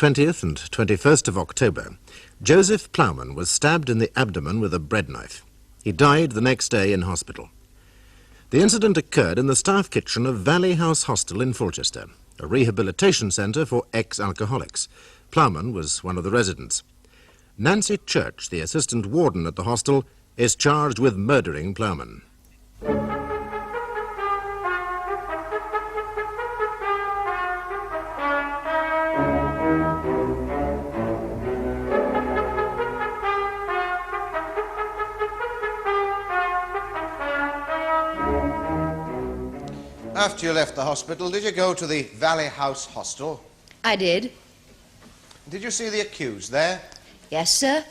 20th and 21st of October, Joseph Plowman was stabbed in the abdomen with a bread knife. He died the next day in hospital. The incident occurred in the staff kitchen of Valley House Hostel in Fulchester, a rehabilitation centre for ex-alcoholics. Plowman was one of the residents. Nancy Church, the assistant warden at the hostel, is charged with murdering Plowman. After you left the hospital, did you go to the Valley House Hostel? I did. Did you see the accused there? Yes, sir.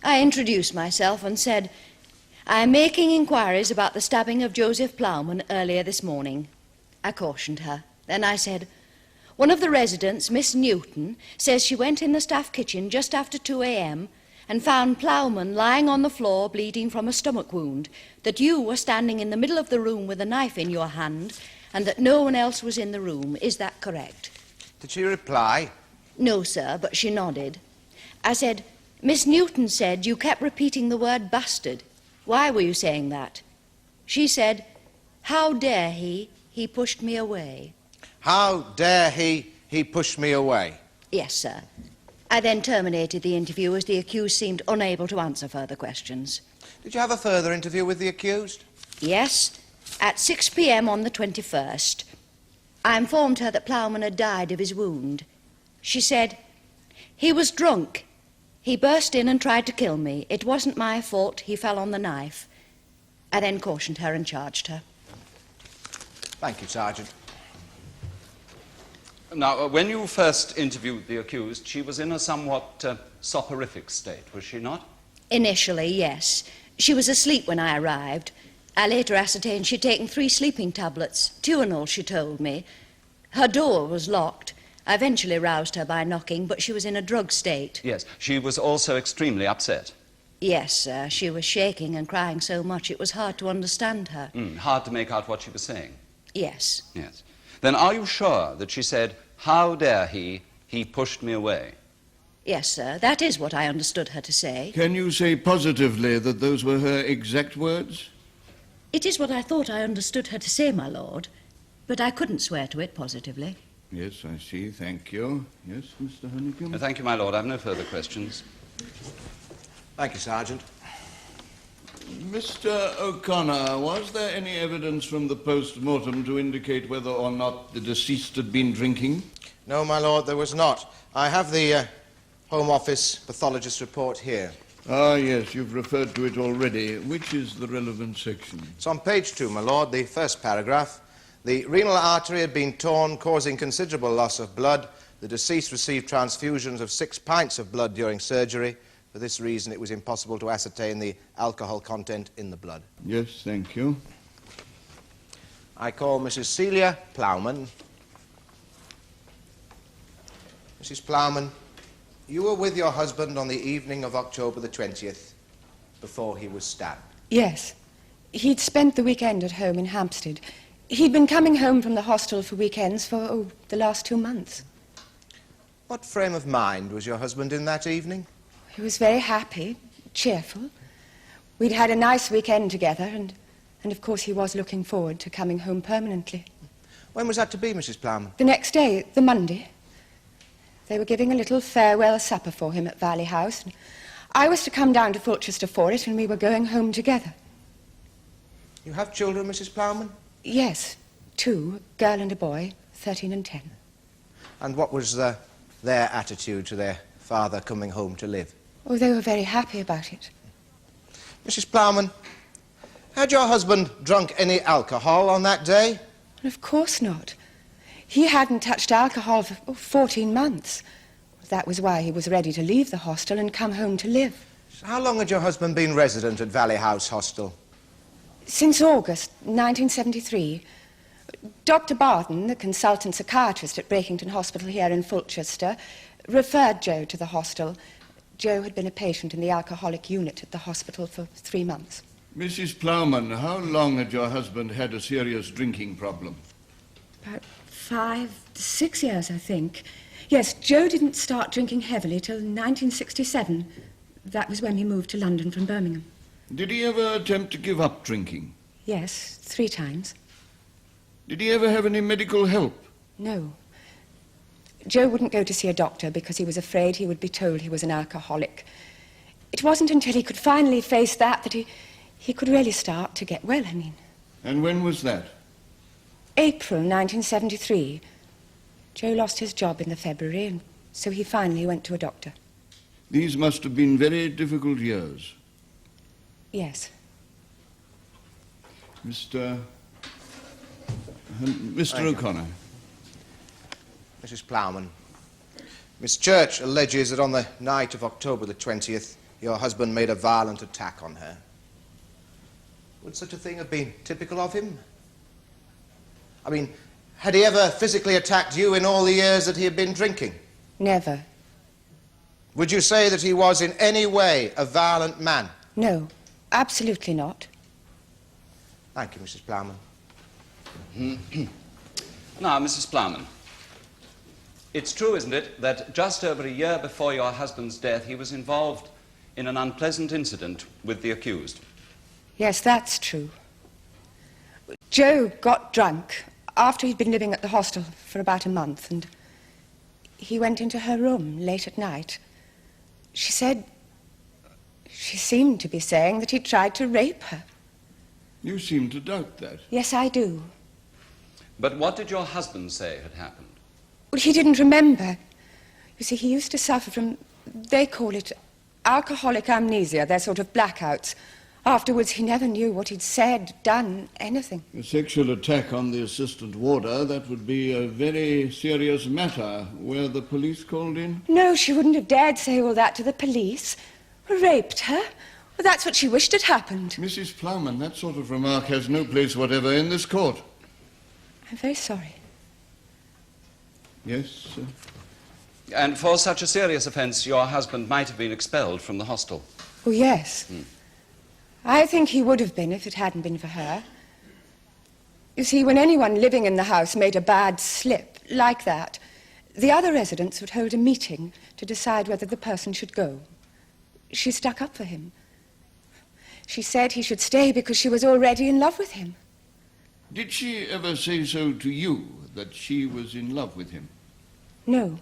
I introduced myself and said, "I'm making inquiries about the stabbing of Joseph Plowman earlier this morning." I cautioned her. Then I said, "One of the residents, Miss Newton, says she went in the staff kitchen just after 2 a.m. and found Plowman lying on the floor bleeding from a stomach wound, that you were standing in the middle of the room with a knife in your hand, and that no one else was in the room. Is that correct?" Did she reply? "No, sir, but she nodded." I said, "Miss Newton said you kept repeating the word bastard. Why were you saying that?" She said, "How dare he? He pushed me away." How dare he pushed me away? Yes, sir. I then terminated the interview as the accused seemed unable to answer further questions. Did you have a further interview with the accused? Yes, at 6 p.m. on the 21st. I informed her that Plowman had died of his wound. She said, "He was drunk. He burst in and tried to kill me. It wasn't my fault. He fell on the knife." I then cautioned her and charged her. Thank you, Sergeant. Now, when you first interviewed the accused, she was in a somewhat soporific state, was she not? Initially, yes. She was asleep when I arrived. I later ascertained she'd taken 3 sleeping tablets. Tuinal, she told me. Her door was locked. I eventually roused her by knocking, but she was in a drugged state. Yes. She was also extremely upset. Yes, sir. She was shaking and crying so much it was hard to understand her. Hard to make out what she was saying. Yes. Yes. Then are you sure that she said, "How dare he pushed me away"? Yes, sir. That is what I understood her to say. Can you say positively that those were her exact words? It is what I thought I understood her to say, my lord, but I couldn't swear to it positively. Yes, I see. Thank you. Yes, Mr. Honeycomb? Thank you, my lord. I have no further questions. Thank you, Sergeant. Mr. O'Connor, was there any evidence from the post-mortem to indicate whether or not the deceased had been drinking? No, my lord, there was not. I have the Home Office pathologist report here. Ah, yes, you've referred to it already. Which is the relevant section? It's on page 2, my lord, the first paragraph. The renal artery had been torn, causing considerable loss of blood. The deceased received transfusions of 6 pints of blood during surgery. For this reason, it was impossible to ascertain the alcohol content in the blood. Yes, thank you. I call Mrs. Celia Plowman. Mrs. Plowman, you were with your husband on the evening of October the 20th, before he was stabbed. Yes. He'd spent the weekend at home in Hampstead. He'd been coming home from the hostel for weekends for, the last 2 months. What frame of mind was your husband in that evening? He was very happy, cheerful. We'd had a nice weekend together, and of course he was looking forward to coming home permanently. When was that to be, Mrs. Plowman? The next day, the Monday, they were giving a little farewell supper for him at Valley House, and I was to come down to Fulchester for it, and we were going home together. You have children, Mrs. Plowman? Yes, 2, a girl and a boy, 13 and 10. And what was their attitude to their father coming home to live? Oh, they were very happy about it. Mrs. Plowman, had your husband drunk any alcohol on that day? Well, of course not. He hadn't touched alcohol for 14 months. That was why he was ready to leave the hostel and come home to live. So how long had your husband been resident at Valley House Hostel? Since August 1973. Dr. Bardon, the consultant psychiatrist at Breakington Hospital here in Fulchester, referred Joe to the hostel. Joe had been a patient in the alcoholic unit at the hospital for 3 months. Mrs. Plowman, how long had your husband had a serious drinking problem? About 5 to 6 years, I think. Yes, Joe didn't start drinking heavily till 1967. That was when he moved to London from Birmingham. Did he ever attempt to give up drinking? Yes, 3 times. Did he ever have any medical help? No. Joe wouldn't go to see a doctor because he was afraid he would be told he was an alcoholic. It wasn't until he could finally face that he could really start to get well, I mean. And when was that? April 1973. Joe lost his job in the February, and so he finally went to a doctor. These must have been very difficult years. Yes. Mr. O'Connor. Mrs. Plowman, Miss Church alleges that on the night of October the 20th, your husband made a violent attack on her. Would such a thing have been typical of him? I mean, had he ever physically attacked you in all the years that he had been drinking? Never. Would you say that he was in any way a violent man? No, absolutely not. Thank you, Mrs. Plowman. Now, Mrs. Plowman, it's true, isn't it, that just over a year before your husband's death, he was involved in an unpleasant incident with the accused? Yes, that's true. Joe got drunk after he'd been living at the hostel for about a month, and he went into her room late at night. She seemed to be saying that he tried to rape her. You seem to doubt that. Yes, I do. But what did your husband say had happened? Well, he didn't remember. You see, he used to suffer from, they call it alcoholic amnesia. They're sort of blackouts. Afterwards, he never knew what he'd said, done, anything. A sexual attack on the assistant warder, that would be a very serious matter. Were the police called in? No, she wouldn't have dared say all that to the police. Raped her? Well, that's what she wished had happened. Mrs. Plowman, that sort of remark has no place whatever in this court. I'm very sorry. Yes, sir. And for such a serious offence, your husband might have been expelled from the hostel. Oh, yes. I think he would have been if it hadn't been for her. You see, when anyone living in the house made a bad slip like that, the other residents would hold a meeting to decide whether the person should go. She stuck up for him. She said he should stay because she was already in love with him. Did she ever say so to you, that she was in love with him? No.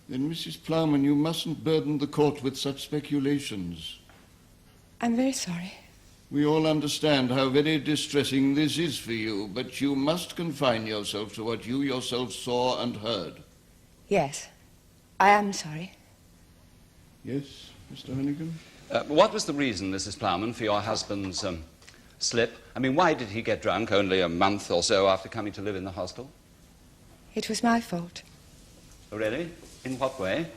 Then, Mrs. Plowman, you mustn't burden the court with such speculations. I'm very sorry. We all understand how very distressing this is for you, but you must confine yourself to what you yourself saw and heard. Yes, I am sorry. Yes, Mr. Honeycomb? What was the reason, Mrs. Plowman, for your husband's slip? I mean, why did he get drunk only a month or so after coming to live in the hostel? It was my fault. Oh, really? In what way?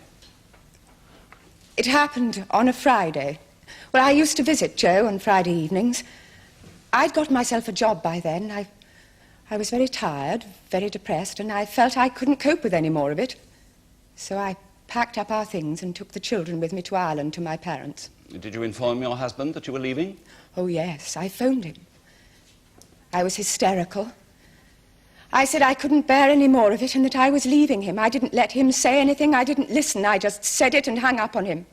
It happened on a Friday. Well, I used to visit Joe on Friday evenings. I'd got myself a job by then. I was very tired, very depressed, and I felt I couldn't cope with any more of it. So I packed up our things and took the children with me to Ireland to my parents. Did you inform your husband that you were leaving? Oh, yes, I phoned him. I was hysterical. I said I couldn't bear any more of it and that I was leaving him. I didn't let him say anything. I didn't listen. I just said it and hung up on him.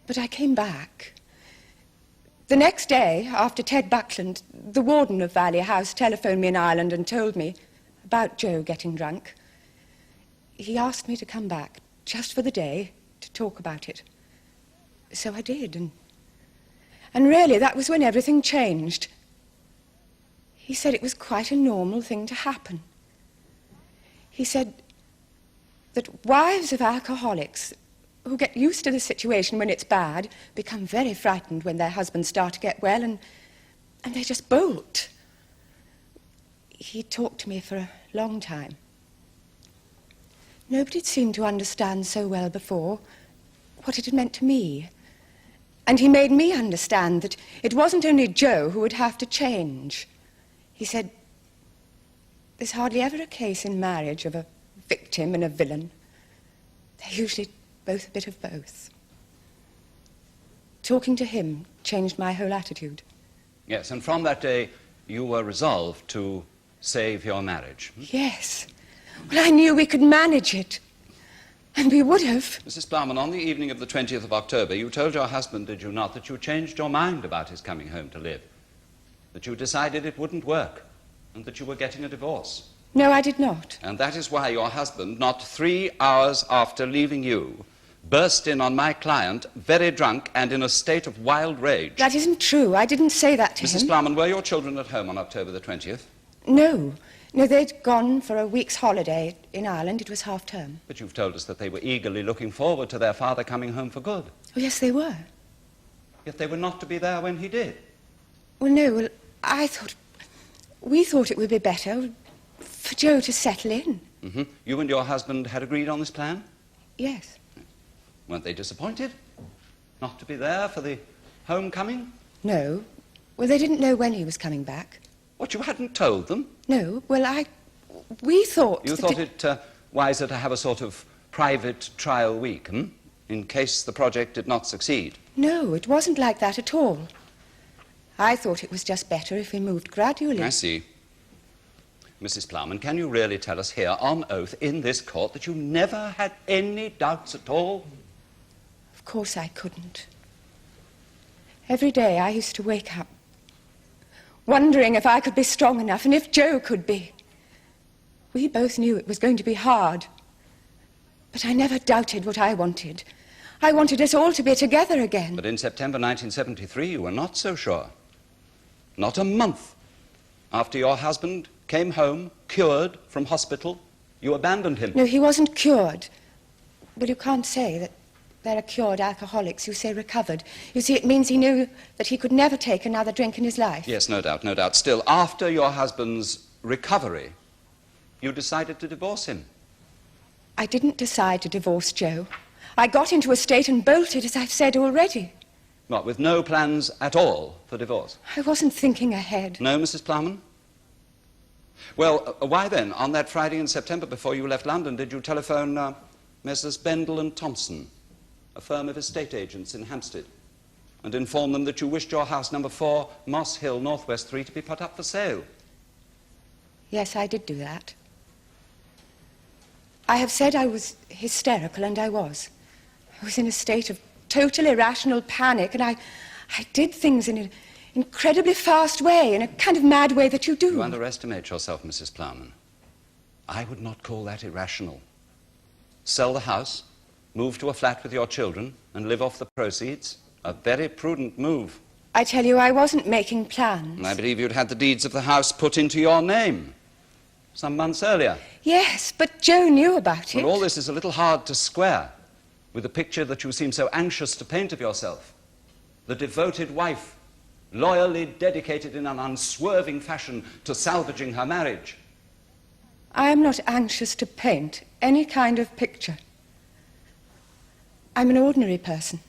But I came back. The next day, after Ted Buckland, the warden of Valley House, telephoned me in Ireland and told me about Joe getting drunk. He asked me to come back, just for the day, to talk about it. So I did, and really, that was when everything changed. He said it was quite a normal thing to happen. He said that wives of alcoholics who get used to the situation when it's bad become very frightened when their husbands start to get well, and they just bolt. He talked to me for a long time. Nobody seemed to understand so well before what it had meant to me. And he made me understand that it wasn't only Joe who would have to change. He said, there's hardly ever a case in marriage of a victim and a villain. They're usually both a bit of both. Talking to him changed my whole attitude. Yes, and from that day, you were resolved to save your marriage. Yes. Well, I knew we could manage it. And we would have. Mrs. Plowman, on the evening of the 20th of October, you told your husband, did you not, that you changed your mind about his coming home to live? That you decided it wouldn't work, and that you were getting a divorce? No, I did not. And that is why your husband, not 3 hours after leaving you, burst in on my client, very drunk and in a state of wild rage. That isn't true. I didn't say that to him. Mrs. Plowman, were your children at home on October the 20th? No. No, they'd gone for a week's holiday in Ireland. It was half-term. But you've told us that they were eagerly looking forward to their father coming home for good. Oh, yes, they were. Yet they were not to be there when he did. Well, no, we thought it would be better for Joe to settle in. Mm-hmm. You and your husband had agreed on this plan? Yes. Weren't they disappointed not to be there for the homecoming? No. Well, they didn't know when he was coming back. What, you hadn't told them? No. Well, we thought... You thought it wiser to have a sort of private trial week, in case the project did not succeed? No, it wasn't like that at all. I thought it was just better if we moved gradually. I see. Mrs. Plowman, can you really tell us here on oath in this court that you never had any doubts at all? Of course I couldn't. Every day I used to wake up wondering if I could be strong enough and if Joe could be. We both knew it was going to be hard. But I never doubted what I wanted. I wanted us all to be together again. But in September 1973, you were not so sure. Not a month after your husband came home, cured from hospital, you abandoned him. No, he wasn't cured. But you can't say that there are cured alcoholics. You say recovered. You see, it means he knew that he could never take another drink in his life. Yes, no doubt, no doubt. Still, after your husband's recovery, you decided to divorce him. I didn't decide to divorce Joe. I got into a state and bolted, as I've said already. What, with no plans at all for divorce? I wasn't thinking ahead. No, Mrs. Plowman? Well, why then, on that Friday in September before you left London, did you telephone Messrs. Bendel and Thompson, a firm of estate agents in Hampstead, and inform them that you wished your house number 4, Moss Hill, Northwest 3, to be put up for sale? Yes, I did do that. I have said I was hysterical, and I was. I was in a state of total irrational panic, and I did things in an incredibly fast way, in a kind of mad way that you do. You underestimate yourself, Mrs. Plowman. I would not call that irrational. Sell the house, move to a flat with your children, and live off the proceeds. A very prudent move. I tell you, I wasn't making plans. And I believe you'd had the deeds of the house put into your name some months earlier. Yes, but Joe knew about it. Well, all this is a little hard to square with the picture that you seem so anxious to paint of yourself. The devoted wife, loyally dedicated in an unswerving fashion to salvaging her marriage. I am not anxious to paint any kind of picture. I'm an ordinary person.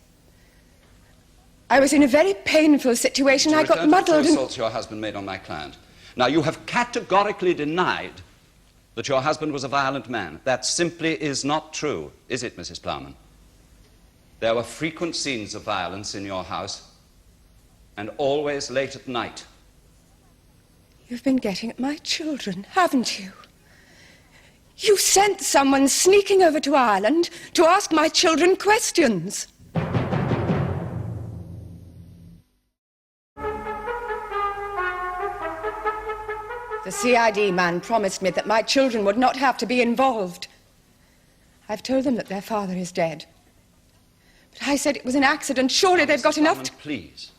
I was in a very painful situation. I got muddled The assaults your husband made on my client. Now, you have categorically denied that your husband was a violent man. That simply is not true, is it, Mrs. Plowman? There were frequent scenes of violence in your house, and always late at night. You've been getting at my children, haven't you? You sent someone sneaking over to Ireland to ask my children questions. The CID man promised me that my children would not have to be involved. I've told them that their father is dead. But I said it was an accident. Surely they've got enough to... Please,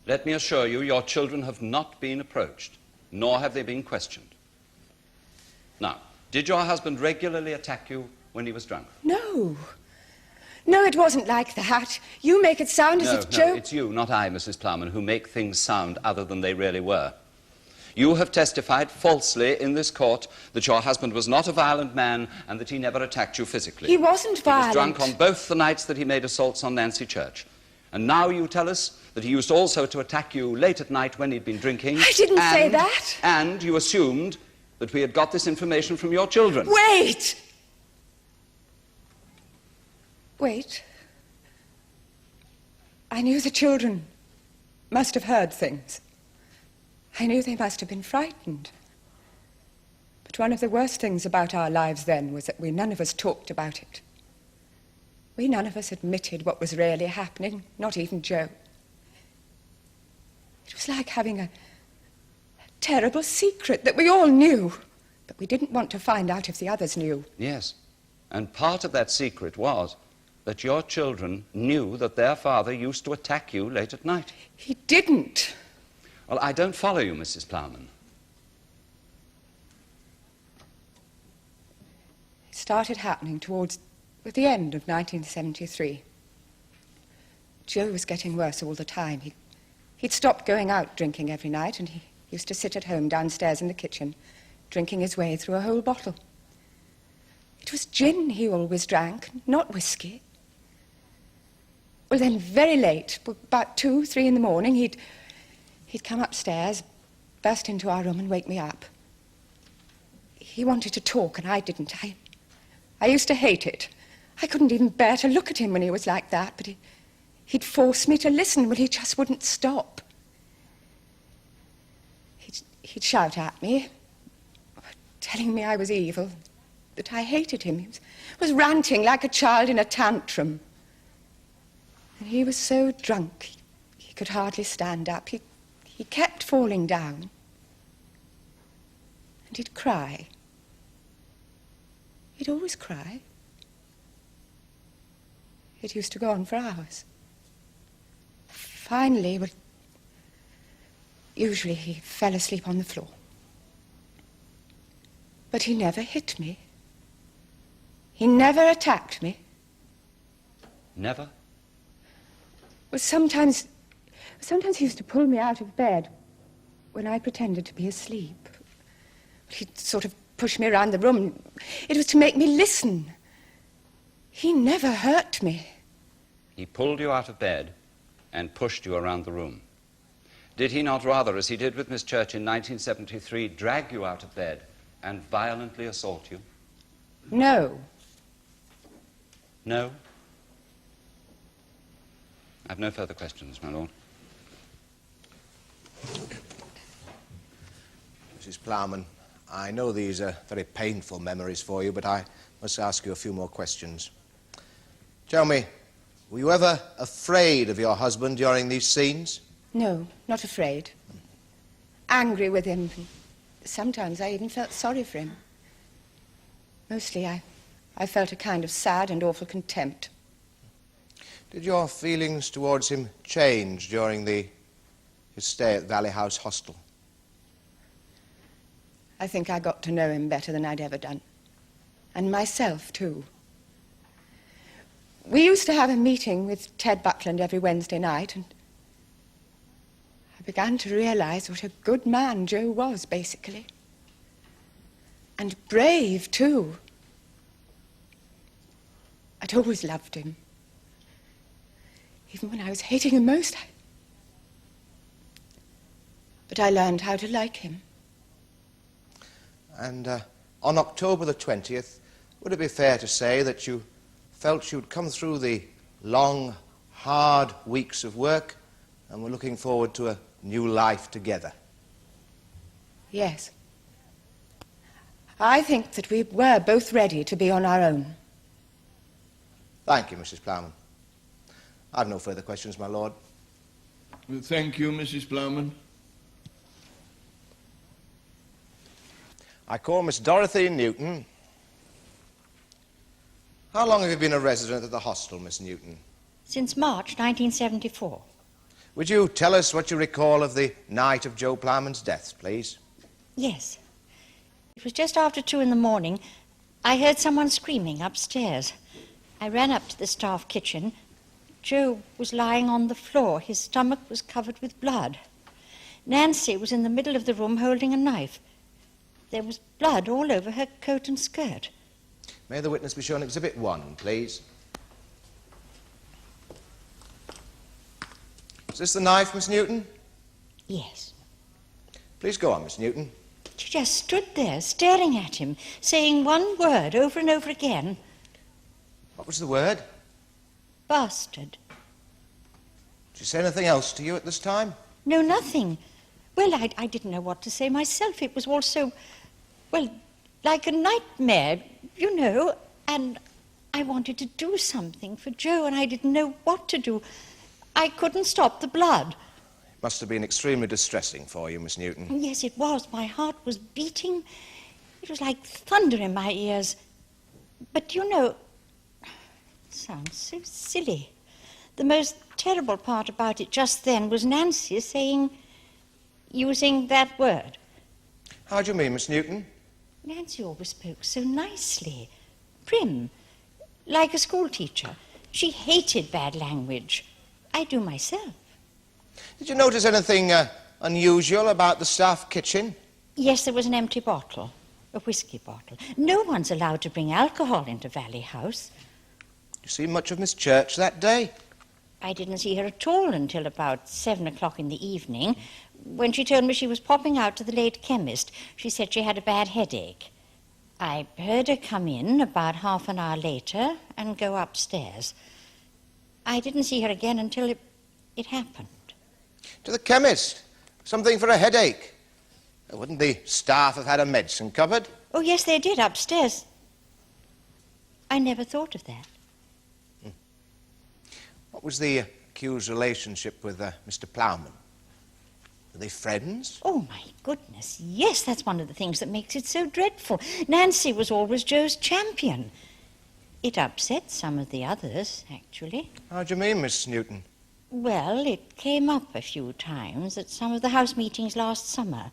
let me assure you, your children have not been approached, nor have they been questioned. Now, did your husband regularly attack you when he was drunk? No. No, it wasn't like that. You make it sound as if Joe... No, it's you, not I, Mrs. Plowman, who make things sound other than they really were. You have testified falsely in this court that your husband was not a violent man and that he never attacked you physically. He wasn't violent. He was drunk on both the nights that he made assaults on Nancy Church. And now you tell us that he used also to attack you late at night when he'd been drinking. I didn't say that. And you assumed that we had got this information from your children. Wait! Wait. I knew the children must have heard things. I knew they must have been frightened. But one of the worst things about our lives then was that we none of us talked about it. We none of us admitted what was really happening, not even Joe. It was like having a terrible secret that we all knew, but we didn't want to find out if the others knew. Yes, and part of that secret was that your children knew that their father used to attack you late at night. He didn't. Well, I don't follow you, Mrs. Plowman. It started happening towards the end of 1973. Joe was getting worse all the time. He'd stopped going out drinking every night, and he used to sit at home downstairs in the kitchen, drinking his way through a whole bottle. It was gin he always drank, not whiskey. Well, then, very late, about 2, 3 in the morning, he'd come upstairs, burst into our room and wake me up. He wanted to talk, and I didn't. I used to hate it. I couldn't even bear to look at him when he was like that, but he'd force me to listen, but he just wouldn't stop. He'd shout at me, telling me I was evil, that I hated him. He was ranting like a child in a tantrum. And he was so drunk, he could hardly stand up. He kept falling down. And he'd cry. He'd always cry. It used to go on for hours. Finally, usually he fell asleep on the floor. But he never hit me. He never attacked me. Never? Well, sometimes he used to pull me out of bed when I pretended to be asleep. He'd sort of push me around the room. It was to make me listen. He never hurt me. He pulled you out of bed and pushed you around the room. Did he not rather, as he did with Miss Church in 1973, drag you out of bed and violently assault you? No. No? I've no further questions, my lord. Mrs. Plowman, I know these are very painful memories for you, but I must ask you a few more questions. Tell me, were you ever afraid of your husband during these scenes? No, not afraid. Angry with him. Sometimes I even felt sorry for him. Mostly I felt a kind of sad and awful contempt. Did your feelings towards him change during his stay at Valley House Hostel? I think I got to know him better than I'd ever done. And myself, too. We used to have a meeting with Ted Buckland every Wednesday night, and I began to realize what a good man Joe was, basically. And brave, too. I'd always loved him. Even when I was hating him most. But I learned how to like him. And on October the 20th, would it be fair to say that you felt you'd come through the long, hard weeks of work and were looking forward to a new life together? Yes. I think that we were both ready to be on our own. Thank you, Mrs. Plowman. I've no further questions, my lord. Thank you, Mrs. Plowman. I call Miss Dorothy Newton. How long have you been a resident at the hostel, Miss Newton? Since March 1974. Would you tell us what you recall of the night of Joe Plowman's death, please? Yes. It was just after 2 in the morning. I heard someone screaming upstairs. I ran up to the staff kitchen. Joe was lying on the floor. His stomach was covered with blood. Nancy was in the middle of the room holding a knife. There was blood all over her coat and skirt. May the witness be shown Exhibit 1, please. Is this the knife, Miss Newton? Yes. Please go on, Miss Newton. She just stood there, staring at him, saying one word over and over again. What was the word? Bastard. Did she say anything else to you at this time? No, nothing. Well, I didn't know what to say myself. It was all so, well, like a nightmare, you know, and I wanted to do something for Joe, and I didn't know what to do. I couldn't stop the blood. It must have been extremely distressing for you, Miss Newton. Yes, it was. My heart was beating. It was like thunder in my ears. But you know, it sounds so silly. The most terrible part about it just then was Nancy using that word. How do you mean, Miss Newton? Nancy always spoke so nicely, prim, like a schoolteacher. She hated bad language. I do myself. Did you notice anything unusual about the staff kitchen? Yes, there was an empty bottle, a whiskey bottle. No one's allowed to bring alcohol into Valley House. Did you see much of Miss Church that day? I didn't see her at all until about 7 o'clock in the evening, when she told me she was popping out to the late chemist. She said she had a bad headache. I heard her come in about half an hour later and go upstairs. I didn't see her again until it happened. To the chemist? Something for a headache? Wouldn't the staff have had a medicine cupboard? Oh, yes, they did, upstairs. I never thought of that. What was the accused's relationship with Mr. Plowman? Were they friends? Oh, my goodness, yes, that's one of the things that makes it so dreadful. Nancy was always Joe's champion. It upset some of the others, actually. How do you mean, Miss Newton? Well, it came up a few times at some of the house meetings last summer.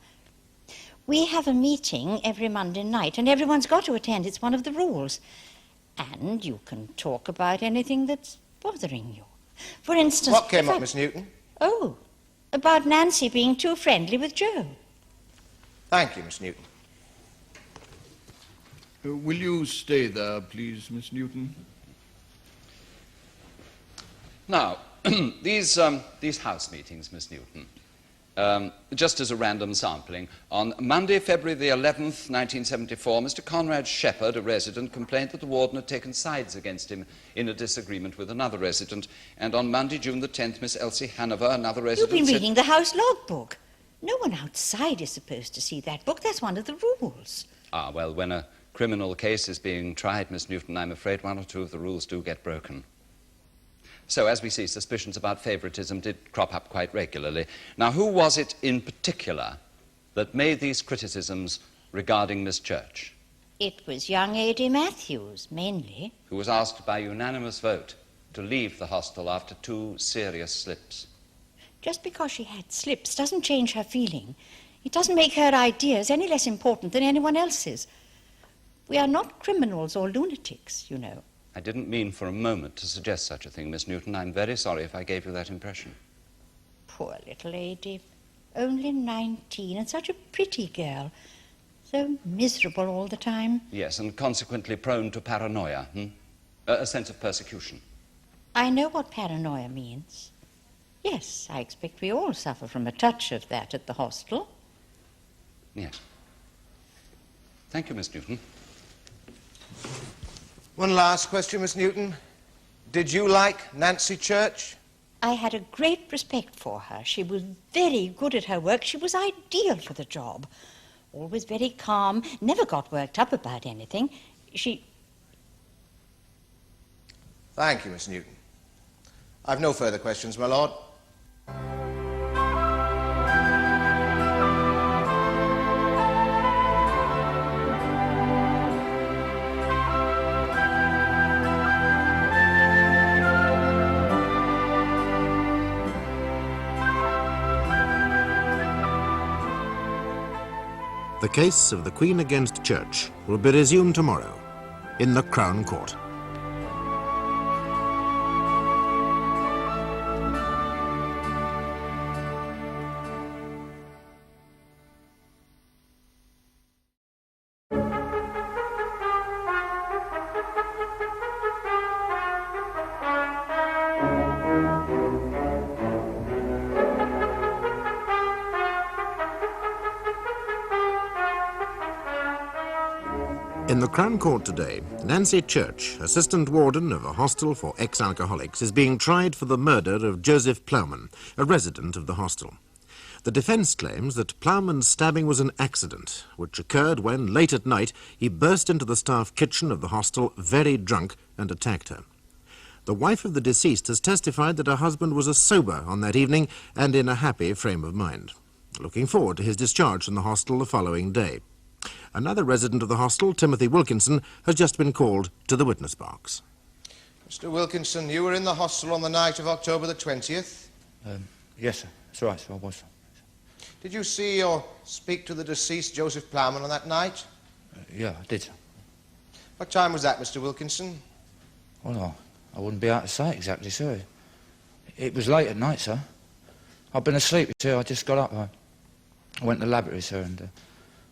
We have a meeting every Monday night, and everyone's got to attend. It's one of the rules. And you can talk about anything that's bothering you. For instance... What came up, Miss Newton? Oh, about Nancy being too friendly with Joe. Thank you, Miss Newton. Will you stay there, please, Miss Newton? Now, these house meetings, Miss Newton, just as a random sampling, on Monday, February the 11th, 1974, Mr. Conrad Shepherd, a resident, complained that the warden had taken sides against him in a disagreement with another resident. And on Monday, June the 10th, Miss Elsie Hanover, another resident... You've been reading the house logbook. No one outside is supposed to see that book. That's one of the rules. Ah, well, when a criminal case is being tried, Miss Newton, I'm afraid one or two of the rules do get broken. So, as we see, suspicions about favoritism did crop up quite regularly. Now, who was it in particular that made these criticisms regarding Miss Church? It was young A.D. Matthews, mainly. Who was asked by unanimous vote to leave the hostel after 2 serious slips. Just because she had slips doesn't change her feeling. It doesn't make her ideas any less important than anyone else's. We are not criminals or lunatics, you know. I didn't mean for a moment to suggest such a thing, Miss Newton. I'm very sorry if I gave you that impression. Poor little Ada. Only 19 and such a pretty girl. So miserable all the time. Yes, and consequently prone to paranoia, a sense of persecution. I know what paranoia means. Yes, I expect we all suffer from a touch of that at the hostel. Yes. Thank you, Miss Newton. One last question, Miss Newton. Did you like Nancy Church? I had a great respect for her. She was very good at her work. She was ideal for the job. Always very calm, never got worked up about anything. Thank you, Miss Newton. I've no further questions, my lord. The case of the Queen against Church will be resumed tomorrow in the Crown Court. In the Crown Court today, Nancy Church, assistant warden of a hostel for ex-alcoholics, is being tried for the murder of Joseph Plowman, a resident of the hostel. The defence claims that Plowman's stabbing was an accident, which occurred when, late at night, he burst into the staff kitchen of the hostel very drunk and attacked her. The wife of the deceased has testified that her husband was sober on that evening and in a happy frame of mind, looking forward to his discharge from the hostel the following day. Another resident of the hostel, Timothy Wilkinson, has just been called to the witness box. Mr. Wilkinson, you were in the hostel on the night of October the 20th? Yes, sir. That's right, sir, I was. Did you see or speak to the deceased, Joseph Plowman, on that night? Yeah, I did, sir. What time was that, Mr. Wilkinson? Well, I wouldn't be able to say exactly, sir. It was late at night, sir. I'd been asleep, sir. I just got up. I went to the laboratory, sir, and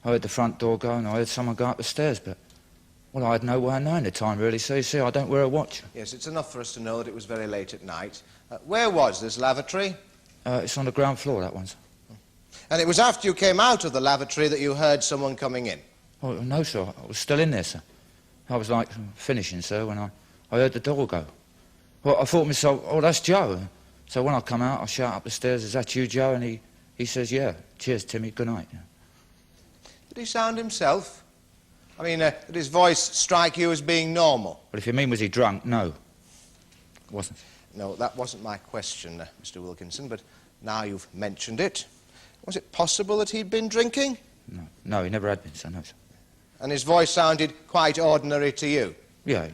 I heard the front door go and I heard someone go up the stairs, but, well, I had no way of knowing the time, really, so you see, I don't wear a watch. Yes, it's enough for us to know that it was very late at night. Where was this lavatory? It's on the ground floor, that one, sir. And it was after you came out of the lavatory that you heard someone coming in? Oh, no, sir. I was still in there, sir. I was, like, finishing, sir, when I heard the door go. Well, I thought to myself, oh, that's Joe. So when I come out, I shout up the stairs, is that you, Joe? And he says, yeah. Cheers, Timmy. Good night. Did he sound himself? I mean, did his voice strike you as being normal? But if you mean was he drunk, no. It wasn't. No, that wasn't my question, Mr. Wilkinson, but now you've mentioned it. Was it possible that he'd been drinking? No, he never had been, sir, no, sir. And his voice sounded quite ordinary to you? Yeah,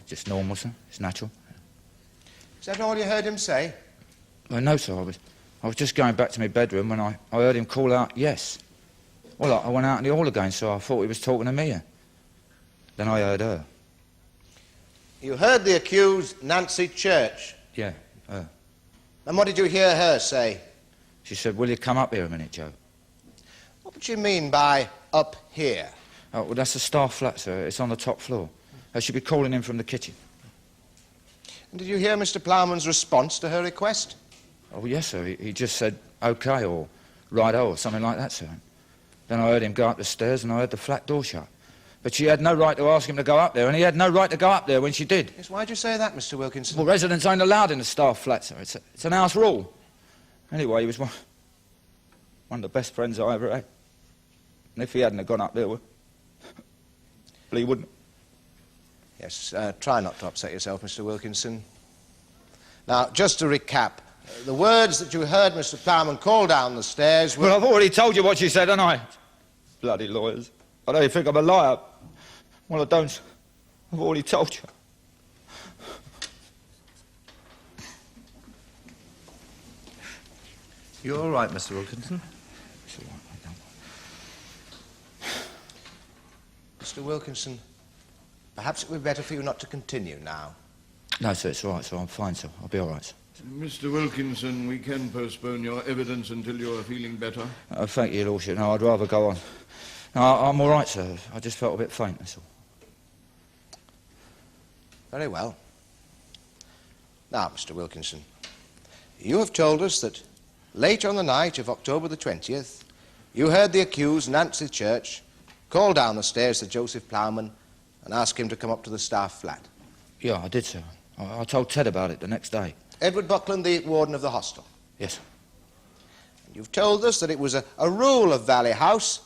just normal, sir. It's natural. Is that all you heard him say? Well, no, sir, I was just going back to my bedroom when I heard him call out, yes. Well, I went out in the hall again, so I thought he was talking to me. Then I heard her. You heard the accused, Nancy Church? Yeah, her. And what did you hear her say? She said, will you come up here a minute, Joe? What would you mean by up here? Oh, well, that's the staff flat, sir. It's on the top floor. She'll be calling in from the kitchen. And did you hear Mr. Plowman's response to her request? Oh, yes, sir. He just said, OK, or righto, or something like that, sir. Then I heard him go up the stairs and I heard the flat door shut. But she had no right to ask him to go up there, and he had no right to go up there when she did. Yes, why'd you say that, Mr. Wilkinson? Well, residents ain't allowed in the staff flat, sir. It's an house rule. Anyway, he was one of the best friends I ever had. And if he hadn't have gone up there, well, he wouldn't. Yes, try not to upset yourself, Mr. Wilkinson. Now, just to recap, the words that you heard Mr. Plowman call down the stairs were... Well, I've already told you what she said, haven't I? Bloody lawyers. I know you think I'm a liar. Well, I don't. I've already told you. You all right, Mr. Wilkinson? It's all right, I don't. Mr. Wilkinson, perhaps it would be better for you not to continue now. No, sir, it's all right, sir. I'm fine, sir. I'll be all right, sir. Mr. Wilkinson, we can postpone your evidence until you're feeling better. Thank you, Your Lordship. No, I'd rather go on. No, I'm all right, sir. I just felt a bit faint, that's all. Very well. Now, Mr. Wilkinson, you have told us that late on the night of October the 20th, you heard the accused, Nancy Church, call down the stairs to Joseph Plowman and ask him to come up to the staff flat. Yeah, I did, sir. I told Ted about it the next day. Edward Buckland, the warden of the hostel. Yes, sir. And you've told us that it was a rule of Valley House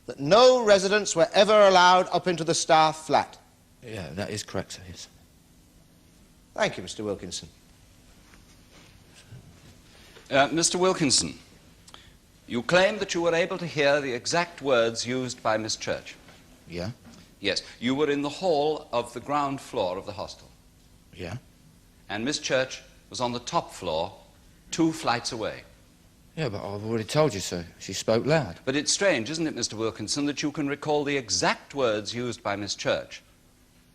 that no residents were ever allowed up into the staff flat. Yeah, that is correct, sir, yes. Thank you, Mr. Wilkinson. Mr. Wilkinson, you claim that you were able to hear the exact words used by Miss Church. Yeah? Yes, you were in the hall of the ground floor of the hostel. Yeah? And Miss Church was on the top floor, 2 flights away. Yeah, but I've already told you, sir. She spoke loud. But it's strange, isn't it, Mr. Wilkinson, that you can recall the exact words used by Miss Church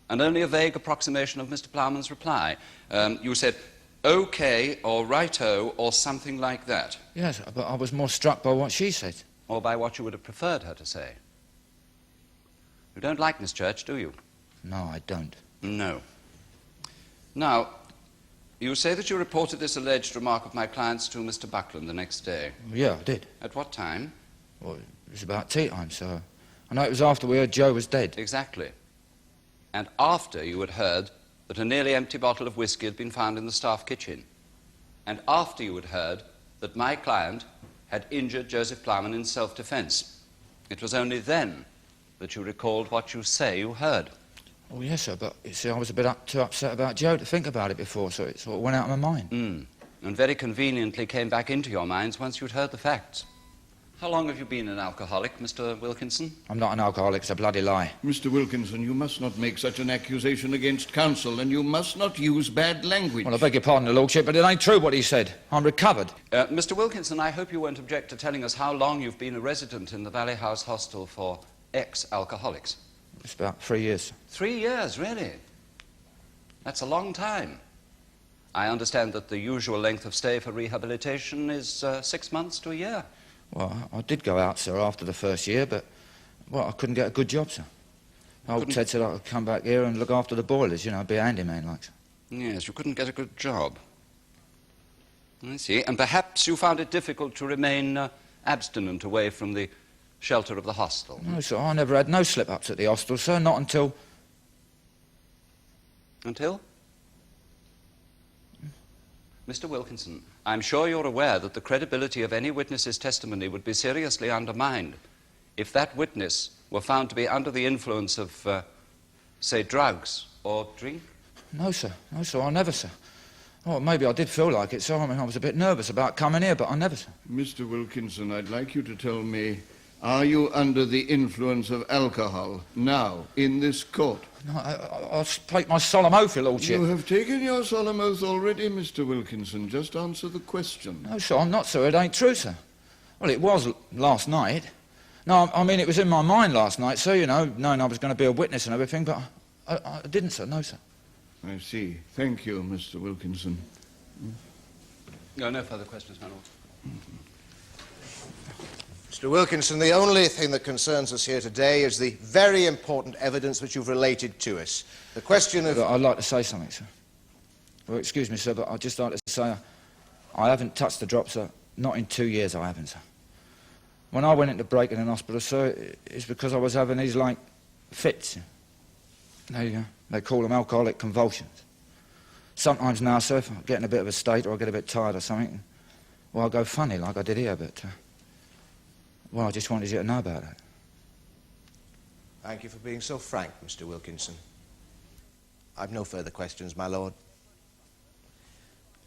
and only a vague approximation of Mr. Plowman's reply. You said, OK, or righto, or something like that. Yes, but I was more struck by what she said. Or by what you would have preferred her to say. You don't like Miss Church, do you? No, I don't. No. Now, you say that you reported this alleged remark of my client's to Mr. Buckland the next day. Yeah, I did. At what time? Well, it was about tea time, so I know it was after we heard Joe was dead. Exactly. And after you had heard that a nearly empty bottle of whiskey had been found in the staff kitchen. And after you had heard that my client had injured Joseph Plowman in self-defense. It was only then that you recalled what you say you heard. Oh, yes, sir, but you see, I was a bit too upset about Joe to think about it before, so it sort of went out of my mind. And very conveniently came back into your minds once you'd heard the facts. How long have you been an alcoholic, Mr. Wilkinson? I'm not an alcoholic, it's a bloody lie. Mr. Wilkinson, you must not make such an accusation against counsel, and you must not use bad language. Well, I beg your pardon, Your Lordship, but it ain't true what he said. I'm recovered. Mr. Wilkinson, I hope you won't object to telling us how long you've been a resident in the Valley House Hostel for ex-alcoholics. It's about 3 years. 3 years, really? That's a long time. I understand that the usual length of stay for rehabilitation is 6 months to a year. Well, I did go out, sir, after the first year, but, well, I couldn't get a good job, sir. Old Ted said I could come back here and look after the boilers, you know, be a handyman, like, sir. Yes, you couldn't get a good job. I see. And perhaps you found it difficult to remain abstinent away from the shelter of the hostel. No, sir, I never had no slip-ups at the hostel, sir, not until... Until? Mr. Wilkinson, I'm sure you're aware that the credibility of any witness's testimony would be seriously undermined if that witness were found to be under the influence of, say, drugs or drink. No, sir, I never, sir. Oh, maybe I did feel like it, sir. I mean, I was a bit nervous about coming here, but I never, sir. Mr. Wilkinson, I'd like you to tell me, are you under the influence of alcohol now, in this court? No, I'll take my solemn oath, Your Lordship. You have taken your solemn oath already, Mr. Wilkinson. Just answer the question. No, sir, I'm not, sir. It ain't true, sir. Well, it was last night. No, I mean, it was in my mind last night, sir, you know, knowing I was going to be a witness and everything, but I didn't, sir. No, sir. I see. Thank you, Mr. Wilkinson. No further questions, my lord. Mr. Wilkinson, the only thing that concerns us here today is the very important evidence which you've related to us. The question of... I'd like to say something, sir. Well, excuse me, sir, but I'd just like to say I haven't touched the drop, sir. Not in 2 years I haven't, sir. When I went into breaking in hospital, sir, it's because I was having these, like, fits. They call them alcoholic convulsions. Sometimes now, sir, if I get in a bit of a state or I get a bit tired or something, well, I'll go funny like I did here, but... well, I just wanted you to know about that. Thank you for being so frank, Mr. Wilkinson. I've no further questions, my lord.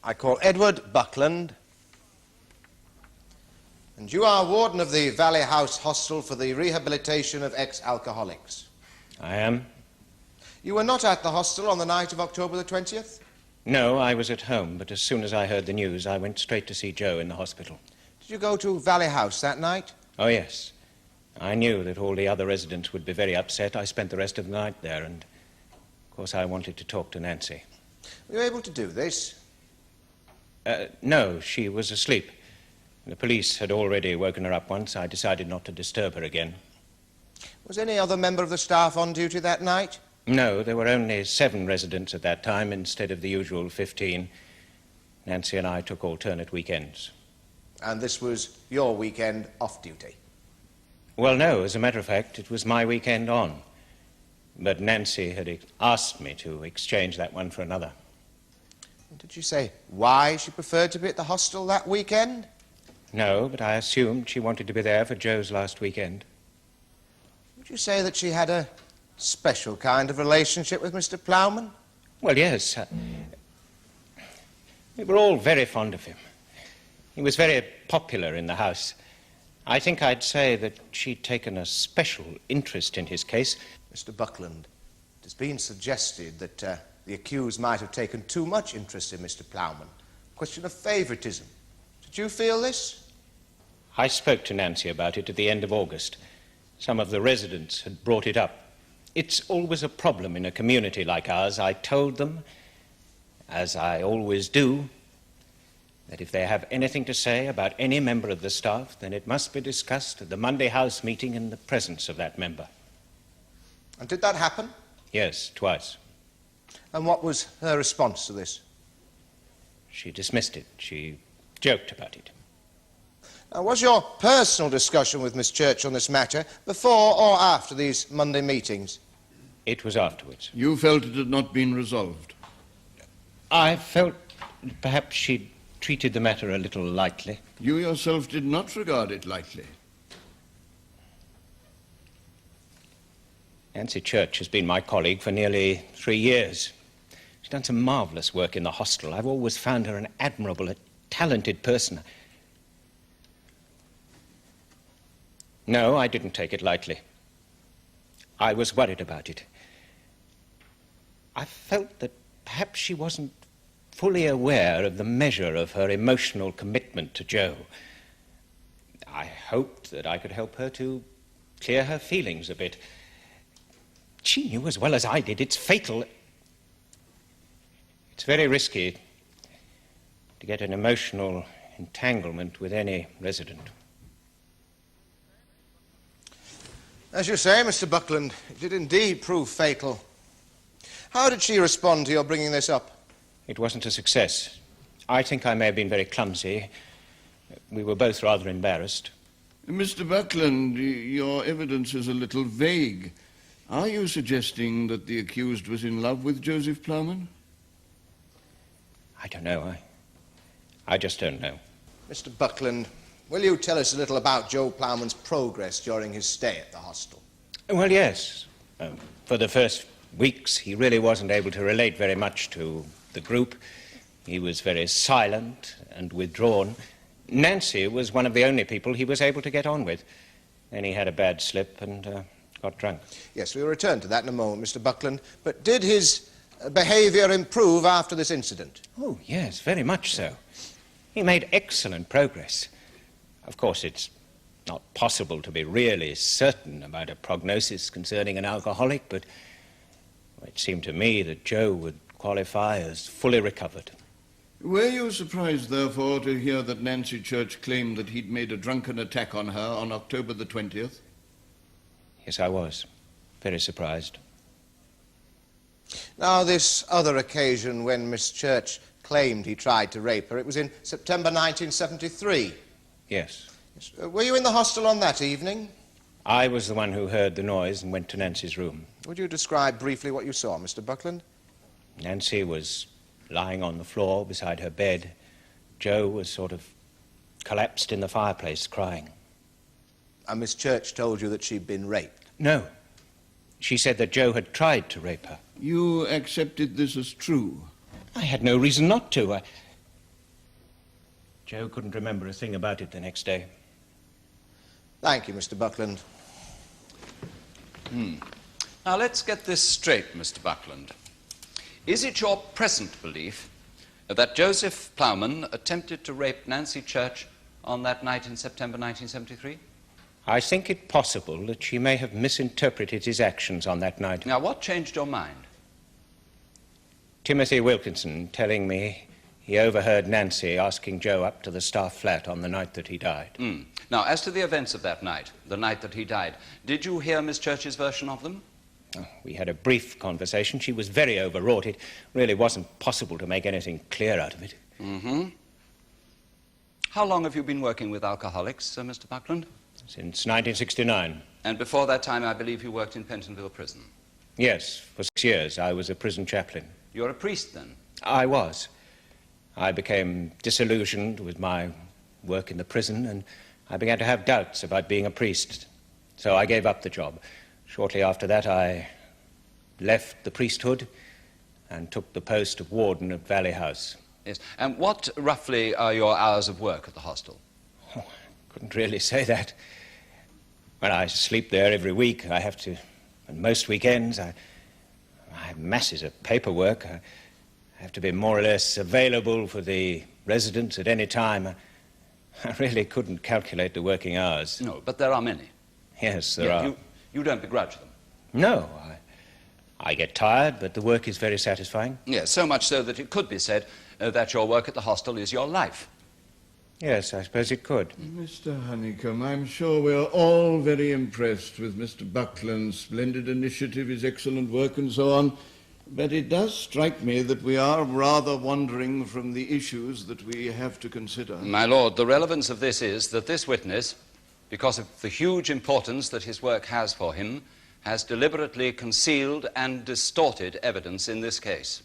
I call Edward Buckland, and you are warden of the Valley House Hostel for the rehabilitation of ex-alcoholics. I am. You were not at the hostel on the night of October the 20th? No, I was at home, but as soon as I heard the news, I went straight to see Joe in the hospital. Did you go to Valley House that night? Oh, yes. I knew that all the other residents would be very upset. I spent the rest of the night there, and, of course, I wanted to talk to Nancy. Were you able to do this? No, she was asleep. The police had already woken her up once. I decided not to disturb her again. Was any other member of the staff on duty that night? No, there were only 7 residents at that time instead of the usual 15. Nancy and I took alternate weekends. And this was your weekend off duty? Well, no, as a matter of fact, it was my weekend on. But Nancy had asked me to exchange that one for another. Did you say why she preferred to be at the hostel that weekend? No, but I assumed she wanted to be there for Joe's last weekend. Would you say that she had a special kind of relationship with Mr. Plowman? Well, yes. We were all very fond of him. He was very popular in the house. I think I'd say that she'd taken a special interest in his case. Mr. Buckland, it has been suggested that the accused might have taken too much interest in Mr. Plowman. A question of favouritism. Did you feel this? I spoke to Nancy about it at the end of August. Some of the residents had brought it up. It's always a problem in a community like ours. I told them, as I always do, that if they have anything to say about any member of the staff, then it must be discussed at the Monday House meeting in the presence of that member. And did that happen? Yes, twice. And what was her response to this? She dismissed it. She joked about it. Now, was your personal discussion with Miss Church on this matter before or after these Monday meetings? It was afterwards. You felt it had not been resolved? I felt perhaps she'd treated the matter a little lightly. You yourself did not regard it lightly. Nancy Church has been my colleague for nearly 3 years. She's done some marvellous work in the hostel. I've always found her an admirable, a talented person. No, I didn't take it lightly. I was worried about it. I felt that perhaps she wasn't fully aware of the measure of her emotional commitment to Joe. I hoped that I could help her to clear her feelings a bit. She knew as well as I did it's fatal. It's very risky to get an emotional entanglement with any resident. As you say, Mr. Buckland, it did indeed prove fatal. How did she respond to your bringing this up? It wasn't a success. I think I may have been very clumsy. We were both rather embarrassed. Mr. Buckland, your evidence is a little vague. Are you suggesting that the accused was in love with Joseph Plowman? I don't know. I just don't know. Mr. Buckland, will you tell us a little about Joe Plowman's progress during his stay at the hostel? Well, yes. For the first weeks, he really wasn't able to relate very much to the group. He was very silent and withdrawn. Nancy was one of the only people he was able to get on with. Then he had a bad slip and got drunk. Yes, we'll return to that in a moment, Mr. Buckland. But did his behaviour improve after this incident? Oh, yes, very much so. He made excellent progress. Of course, it's not possible to be really certain about a prognosis concerning an alcoholic, but it seemed to me that Joe would qualify as fully recovered. Were you surprised, therefore, to hear that Nancy Church claimed that he'd made a drunken attack on her on October the 20th? Yes, I was. Very surprised. Now, this other occasion when Miss Church claimed he tried to rape her, it was in September 1973. Yes. Were you in the hostel on that evening? I was the one who heard the noise and went to Nancy's room. Would you describe briefly what you saw, Mr. Buckland? Nancy was lying on the floor beside her bed. Joe was sort of collapsed in the fireplace, crying. And Miss Church told you that she'd been raped? No. She said that Joe had tried to rape her. You accepted this as true? I had no reason not to. Joe couldn't remember a thing about it the next day. Thank you, Mr. Buckland. Now, let's get this straight, Mr. Buckland. Is it your present belief that Joseph Plowman attempted to rape Nancy Church on that night in September 1973? I think it possible that she may have misinterpreted his actions on that night. Now, what changed your mind? Timothy Wilkinson telling me he overheard Nancy asking Joe up to the staff flat on the night that he died. Now, as to the events of that night, the night that he died, did you hear Miss Church's version of them? We had a brief conversation. She was very overwrought. It really wasn't possible to make anything clear out of it. How long have you been working with alcoholics, Mr. Buckland? Since 1969. And before that time, I believe you worked in Pentonville Prison. Yes, for 6 years. I was a prison chaplain. You're a priest, then? I was. I became disillusioned with my work in the prison, and I began to have doubts about being a priest. So I gave up the job. Shortly after that, I left the priesthood and took the post of warden at Valley House. Yes. And what, roughly, are your hours of work at the hostel? Oh, I couldn't really say that. Well, I sleep there every week. I have to, and most weekends, I have masses of paperwork. I have to be more or less available for the residents at any time. I really couldn't calculate the working hours. No, but there are many. Yes, there are. You don't begrudge them? No. I get tired, but the work is very satisfying. Yes, so much so that it could be said that your work at the hostel is your life. Yes, I suppose it could. Mr. Honeycomb, I'm sure we're all very impressed with Mr. Buckland's splendid initiative, his excellent work and so on. But it does strike me that we are rather wandering from the issues that we have to consider. My lord, the relevance of this is that this witness, because of the huge importance that his work has for him, has deliberately concealed and distorted evidence in this case.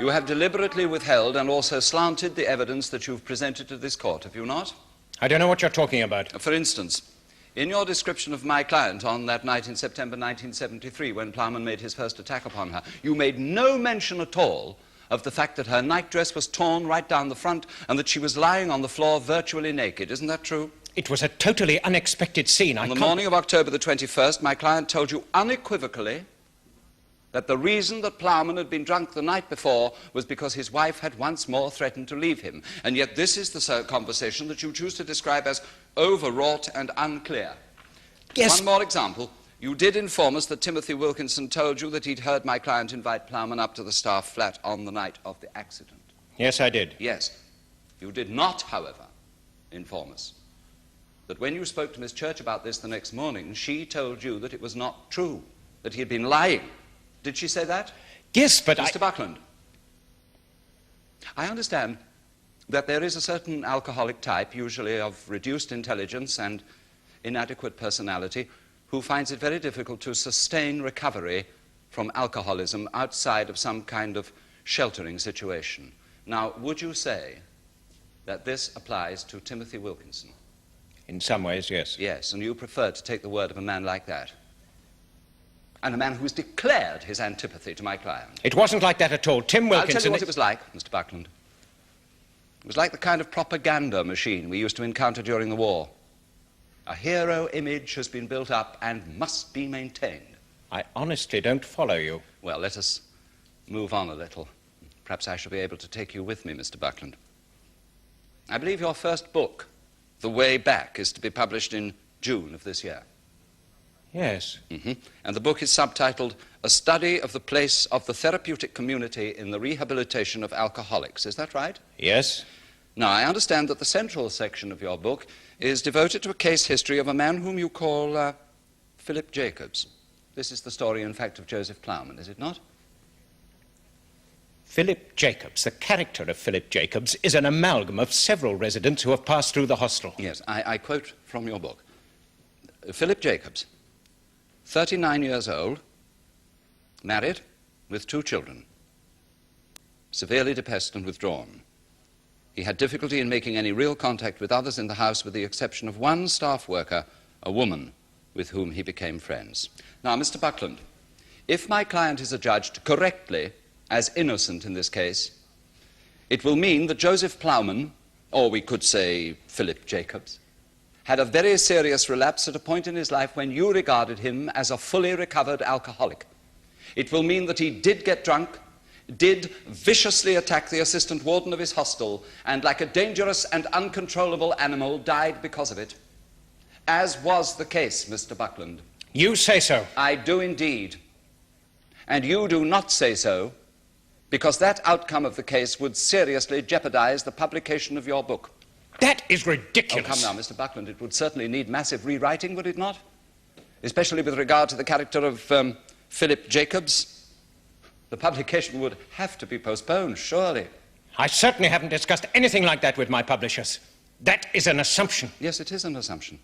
You have deliberately withheld and also slanted the evidence that you've presented to this court, have you not? I don't know what you're talking about. For instance, in your description of my client on that night in September 1973 when Plowman made his first attack upon her, you made no mention at all of the fact that her nightdress was torn right down the front and that she was lying on the floor virtually naked. Isn't that true? It was a totally unexpected scene. On the morning of October the 21st, my client told you unequivocally that the reason that Plowman had been drunk the night before was because his wife had once more threatened to leave him. And yet this is the conversation that you choose to describe as overwrought and unclear. Yes. One more example. You did inform us that Timothy Wilkinson told you that he'd heard my client invite Plowman up to the staff flat on the night of the accident. Yes, I did. Yes. You did not, however, inform us that when you spoke to Miss Church about this the next morning, she told you that it was not true, that he had been lying. Did she say that? Yes, but Mr. Buckland, I understand that there is a certain alcoholic type, usually of reduced intelligence and inadequate personality, who finds it very difficult to sustain recovery from alcoholism outside of some kind of sheltering situation. Now, would you say that this applies to Timothy Wilkinson? In some ways, yes. Yes, and you prefer to take the word of a man like that? And a man who's declared his antipathy to my client. It wasn't like that at all. Tim Wilkinson... I'll tell you what it was like, Mr. Buckland. It was like the kind of propaganda machine we used to encounter during the war. A hero image has been built up and must be maintained. I honestly don't follow you. Well, let us move on a little. Perhaps I shall be able to take you with me, Mr. Buckland. I believe your first book, The Way Back, is to be published in June of this year. Yes. And the book is subtitled A Study of the Place of the Therapeutic Community in the Rehabilitation of Alcoholics. Is that right? Yes. Now, I understand that the central section of your book is devoted to a case history of a man whom you call Philip Jacobs. This is the story, in fact, of Joseph Plowman, is it not? Philip Jacobs, the character of Philip Jacobs, is an amalgam of several residents who have passed through the hostel. Yes, I quote from your book. Philip Jacobs, 39 years old, married, with 2 children, severely depressed and withdrawn. He had difficulty in making any real contact with others in the house with the exception of one staff worker, a woman, with whom he became friends. Now, Mr. Buckland, if my client is adjudged correctly as innocent in this case, it will mean that Joseph Plowman, or we could say Philip Jacobs, had a very serious relapse at a point in his life when you regarded him as a fully recovered alcoholic. It will mean that he did get drunk, did viciously attack the assistant warden of his hostel, and like a dangerous and uncontrollable animal, died because of it. As was the case, Mr. Buckland. You say so. I do indeed. And you do not say so, because that outcome of the case would seriously jeopardize the publication of your book. That is ridiculous. Oh, come now, Mr. Buckland, it would certainly need massive rewriting, would it not? Especially with regard to the character of Philip Jacobs. The publication would have to be postponed, surely. I certainly haven't discussed anything like that with my publishers. That is an assumption. Yes, it is an assumption.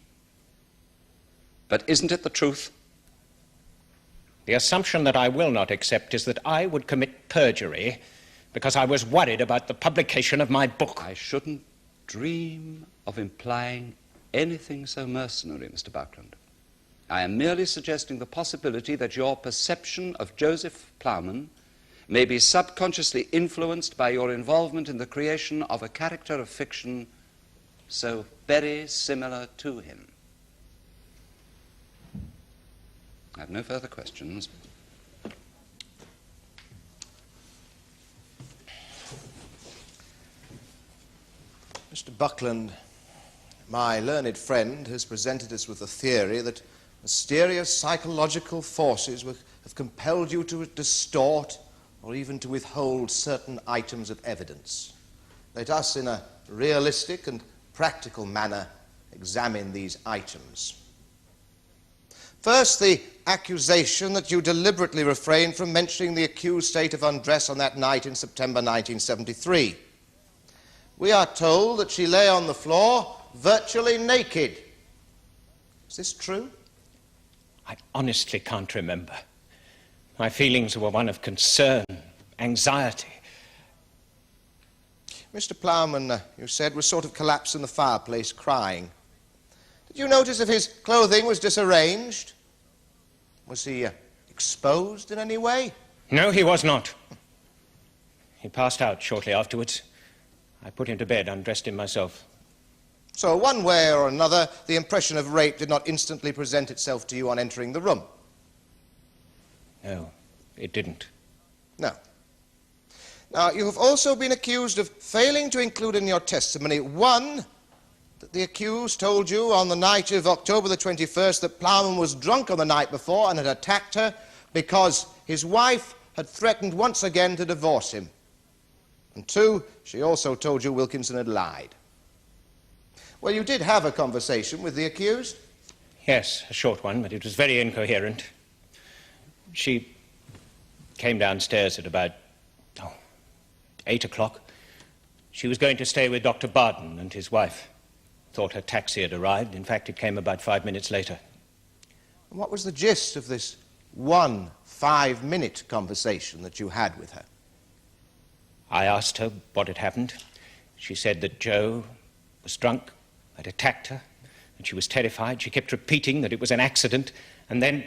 But isn't it the truth? The assumption that I will not accept is that I would commit perjury because I was worried about the publication of my book. I shouldn't dream of implying anything so mercenary, Mr. Buckland. I am merely suggesting the possibility that your perception of Joseph Plowman may be subconsciously influenced by your involvement in the creation of a character of fiction so very similar to him. I have no further questions. Mr. Buckland, my learned friend has presented us with a theory that mysterious psychological forces have compelled you to distort or even to withhold certain items of evidence. Let us, in a realistic and practical manner, examine these items. First, the accusation that you deliberately refrained from mentioning the accused state of undress on that night in September 1973. We are told that she lay on the floor virtually naked. Is this true? I honestly can't remember. My feelings were one of concern, anxiety, Mr. Plowman, you said, was sort of collapsed in the fireplace, crying. Did you notice if his clothing was disarranged? Was he exposed in any way? No, he was not. He passed out shortly afterwards. I put him to bed, undressed him myself. So one way or another, the impression of rape did not instantly present itself to you on entering the room? No, it didn't. No. Now, you have also been accused of failing to include in your testimony, one, that the accused told you on the night of October the 21st that Plowman was drunk on the night before and had attacked her because his wife had threatened once again to divorce him. And two, she also told you Wilkinson had lied. Well, you did have a conversation with the accused? Yes, a short one, but it was very incoherent. She came downstairs at about 8 o'clock. She was going to stay with Dr. Bardon and his wife. Thought her taxi had arrived. In fact, it came about 5 minutes later. And what was the gist of this 1 5-minute conversation that you had with her? I asked her what had happened. She said that Joe was drunk, had attacked her, and she was terrified. She kept repeating that it was an accident, and then...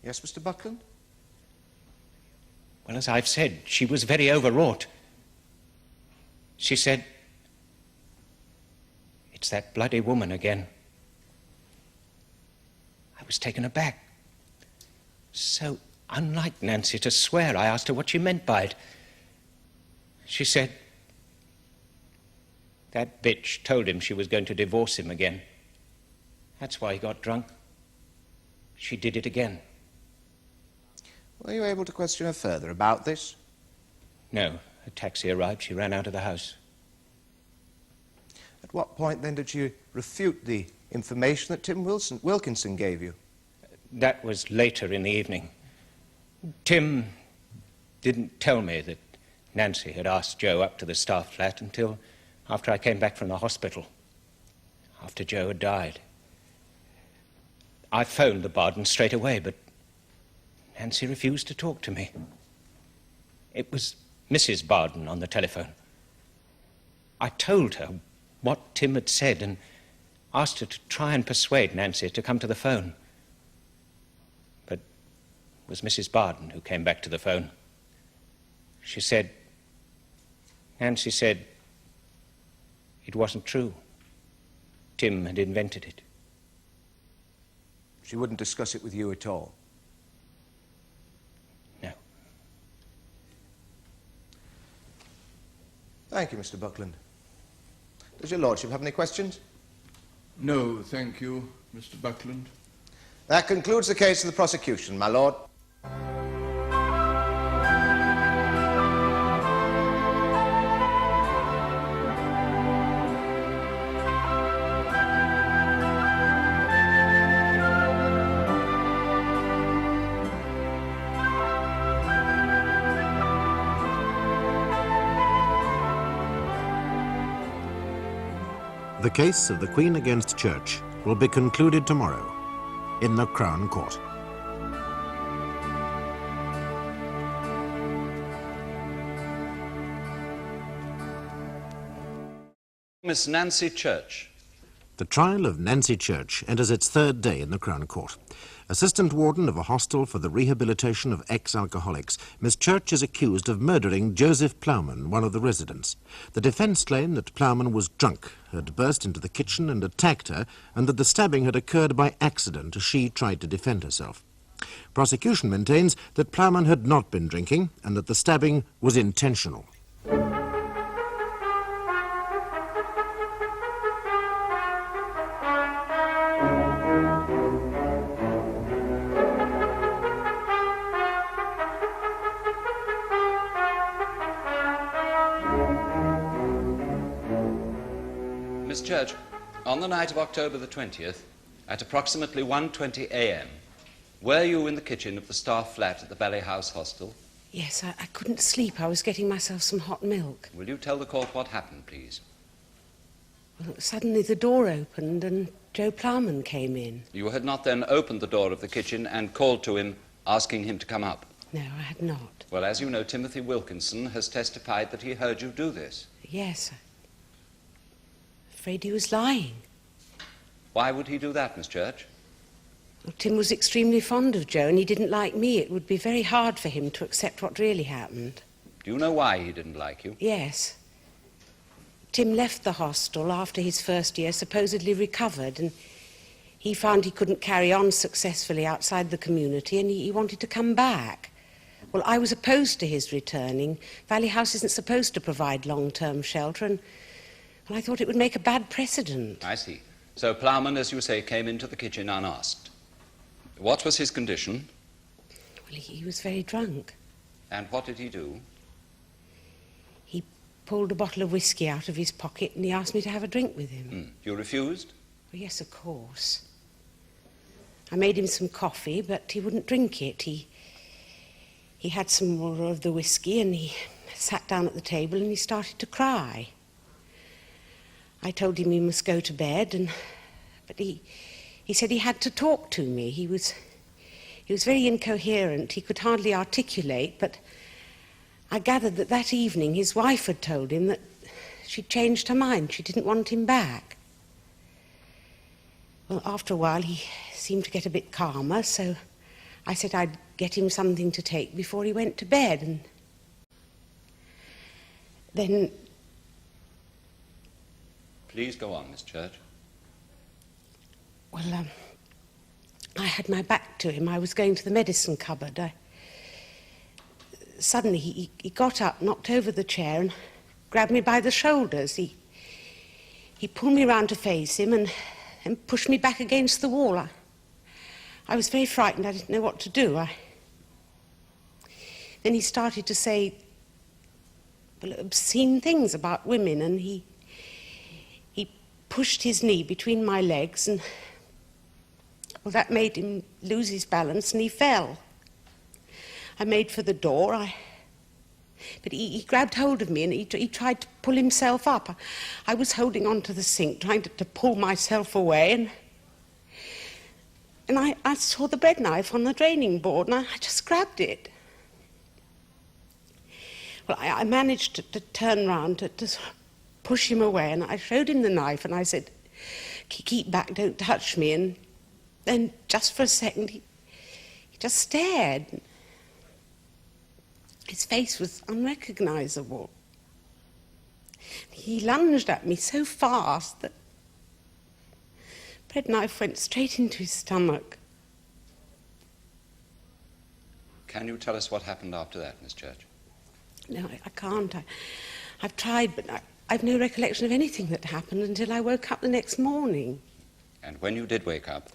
Yes, Mr. Buckland? Well, as I've said, she was very overwrought. She said, "It's that bloody woman again." I was taken aback. So unlike Nancy to swear, I asked her what she meant by it. She said, "That bitch told him she was going to divorce him again. That's why he got drunk. She did it again." Were you able to question her further about this? No. A taxi arrived. She ran out of the house. At what point, then, did she refute the information that Tim Wilkinson gave you? That was later in the evening. Tim didn't tell me that Nancy had asked Joe up to the staff flat until after I came back from the hospital, after Joe had died. I phoned the Bardon straight away, but Nancy refused to talk to me. It was Mrs. Bardon on the telephone. I told her what Tim had said and asked her to try and persuade Nancy to come to the phone. But it was Mrs. Bardon who came back to the phone. She said, Nancy said, it wasn't true. Tim had invented it. She wouldn't discuss it with you at all? No. Thank you, Mr. Buckland. Does your lordship have any questions? No, thank you, Mr. Buckland. That concludes the case of the prosecution, my lord. The case of the Queen against Church will be concluded tomorrow in the Crown Court. Miss Nancy Church. The trial of Nancy Church enters its third day in the Crown Court. Assistant warden of a hostel for the rehabilitation of ex-alcoholics, Miss Church is accused of murdering Joseph Plowman, one of the residents. The defence claim that Plowman was drunk, had burst into the kitchen and attacked her, and that the stabbing had occurred by accident as she tried to defend herself. Prosecution maintains that Plowman had not been drinking and that the stabbing was intentional. Miss Church, on the night of October the 20th, at approximately 1:20 a.m., were you in the kitchen of the staff flat at the Ballet House Hostel? Yes, I couldn't sleep. I was getting myself some hot milk. Will you tell the court what happened, please? Well, suddenly the door opened and Joe Plowman came in. You had not then opened the door of the kitchen and called to him, asking him to come up? No, I had not. Well, as you know, Timothy Wilkinson has testified that he heard you do this. Yes. I'm afraid he was lying. Why would he do that, Miss Church? Well, Tim was extremely fond of Joe, and he didn't like me. It would be very hard for him to accept what really happened. Do you know why he didn't like you? Yes. Tim left the hostel after his first year, supposedly recovered, and he found he couldn't carry on successfully outside the community, and he wanted to come back. Well, I was opposed to his returning. Valley House isn't supposed to provide long-term shelter, and I thought it would make a bad precedent. I see. So Plowman, as you say, came into the kitchen unasked. What was his condition? Well, he was very drunk. And what did he do? He pulled a bottle of whiskey out of his pocket and he asked me to have a drink with him. You refused? Well, yes, of course. I made him some coffee, but he wouldn't drink it. He had some more of the whiskey and he sat down at the table and he started to cry. I told him he must go to bed, but he said he had to talk to me. He was very incoherent. He could hardly articulate, but I gathered that evening his wife had told him that she'd changed her mind. She didn't want him back. Well, after a while, he seemed to get a bit calmer, so I said I'd get him something to take before he went to bed, and then... Please go on, Miss Church. Well, I had my back to him. I was going to the medicine cupboard. Suddenly, he got up, knocked over the chair, and grabbed me by the shoulders. He pulled me round to face him and pushed me back against the wall. I was very frightened. I didn't know what to do. Then he started to say obscene things about women, and he pushed his knee between my legs, and well, that made him lose his balance, and he fell. I made for the door, but he grabbed hold of me, and he tried to pull himself up. I was holding on to the sink, trying to pull myself away, and I saw the bread knife on the draining board, and I just grabbed it. Well, I managed to turn round to push him away, and I showed him the knife, and I said, keep back, don't touch me. And then, just for a second, he just stared. His face was unrecognizable. He lunged at me so fast that the bread knife went straight into his stomach. Can you tell us what happened after that, Miss Church? No, I can't. I've tried, but I've no recollection of anything that happened until I woke up the next morning. And when you did wake up?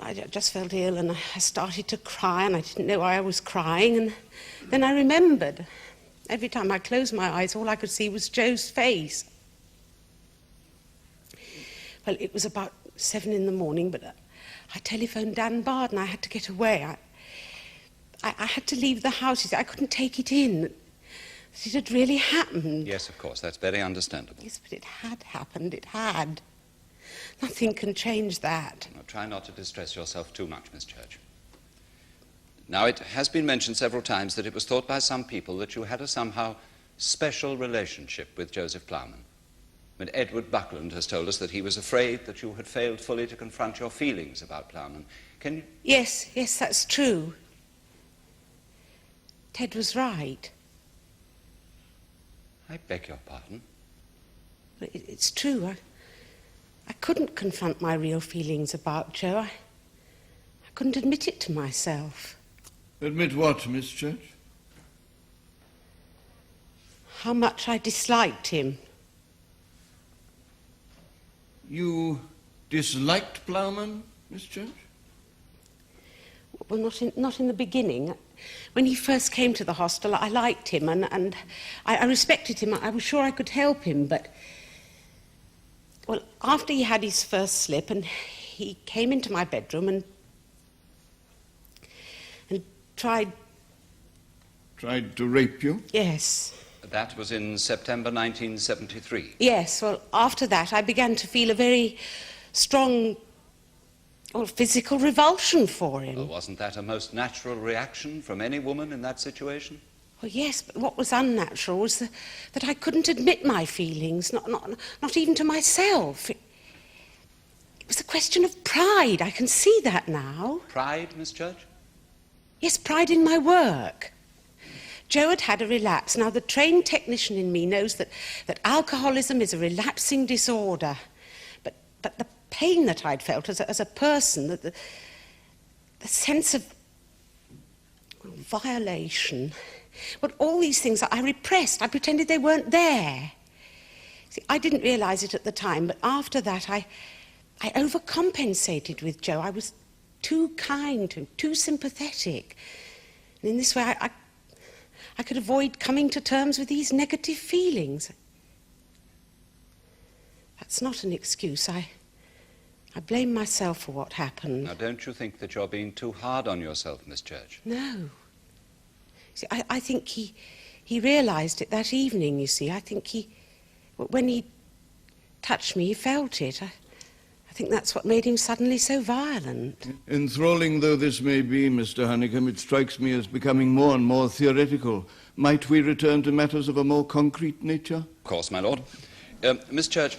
I just felt ill, and I started to cry, and I didn't know why I was crying, and then I remembered. Every time I closed my eyes, all I could see was Joe's face. Well, it was about 7 in the morning, but I telephoned Dan Bardon. I had to get away. I had to leave the house. I couldn't take it in. It had really happened. Yes, of course. That's very understandable. Yes, but it had happened. It had. Nothing can change that. Well, try not to distress yourself too much, Miss Church. Now, it has been mentioned several times that it was thought by some people that you had a somehow special relationship with Joseph Plowman. But Edward Buckland has told us that he was afraid that you had failed fully to confront your feelings about Plowman. Can you... Yes, that's true. Ted was right. I beg your pardon? It's true. I couldn't confront my real feelings about Joe. I couldn't admit it to myself. Admit what, Miss Church? How much I disliked him. You disliked Plowman, Miss Church? Well, not in the beginning. When he first came to the hostel, I liked him, and I respected him. I was sure I could help him, but... Well, after he had his first slip, and he came into my bedroom and tried... Tried to rape you? Yes. That was in September 1973? Yes, well, after that I began to feel a very strong Well, physical revulsion for him. Well, wasn't that a most natural reaction from any woman in that situation? Well, yes, but what was unnatural was that I couldn't admit my feelings, not even to myself. It was a question of pride. I can see that now. Pride, Miss Church? Yes, pride in my work. Joe had had a relapse. Now, the trained technician in me knows that alcoholism is a relapsing disorder. But the pain that I'd felt as a person, the sense of violation, but all these things I repressed. I pretended they weren't there. See, I didn't realise it at the time, but after that I overcompensated with Joe. I was too kind to him, too sympathetic. And in this way I could avoid coming to terms with these negative feelings. That's not an excuse. I blame myself for what happened. Now, don't you think that you're being too hard on yourself, Miss Church? No. See, I think he realised it that evening, you see. I think when he touched me, he felt it. I think that's what made him suddenly so violent. Enthralling though this may be, Mr. Honeycomb, it strikes me as becoming more and more theoretical. Might we return to matters of a more concrete nature? Of course, my lord. Miss Church,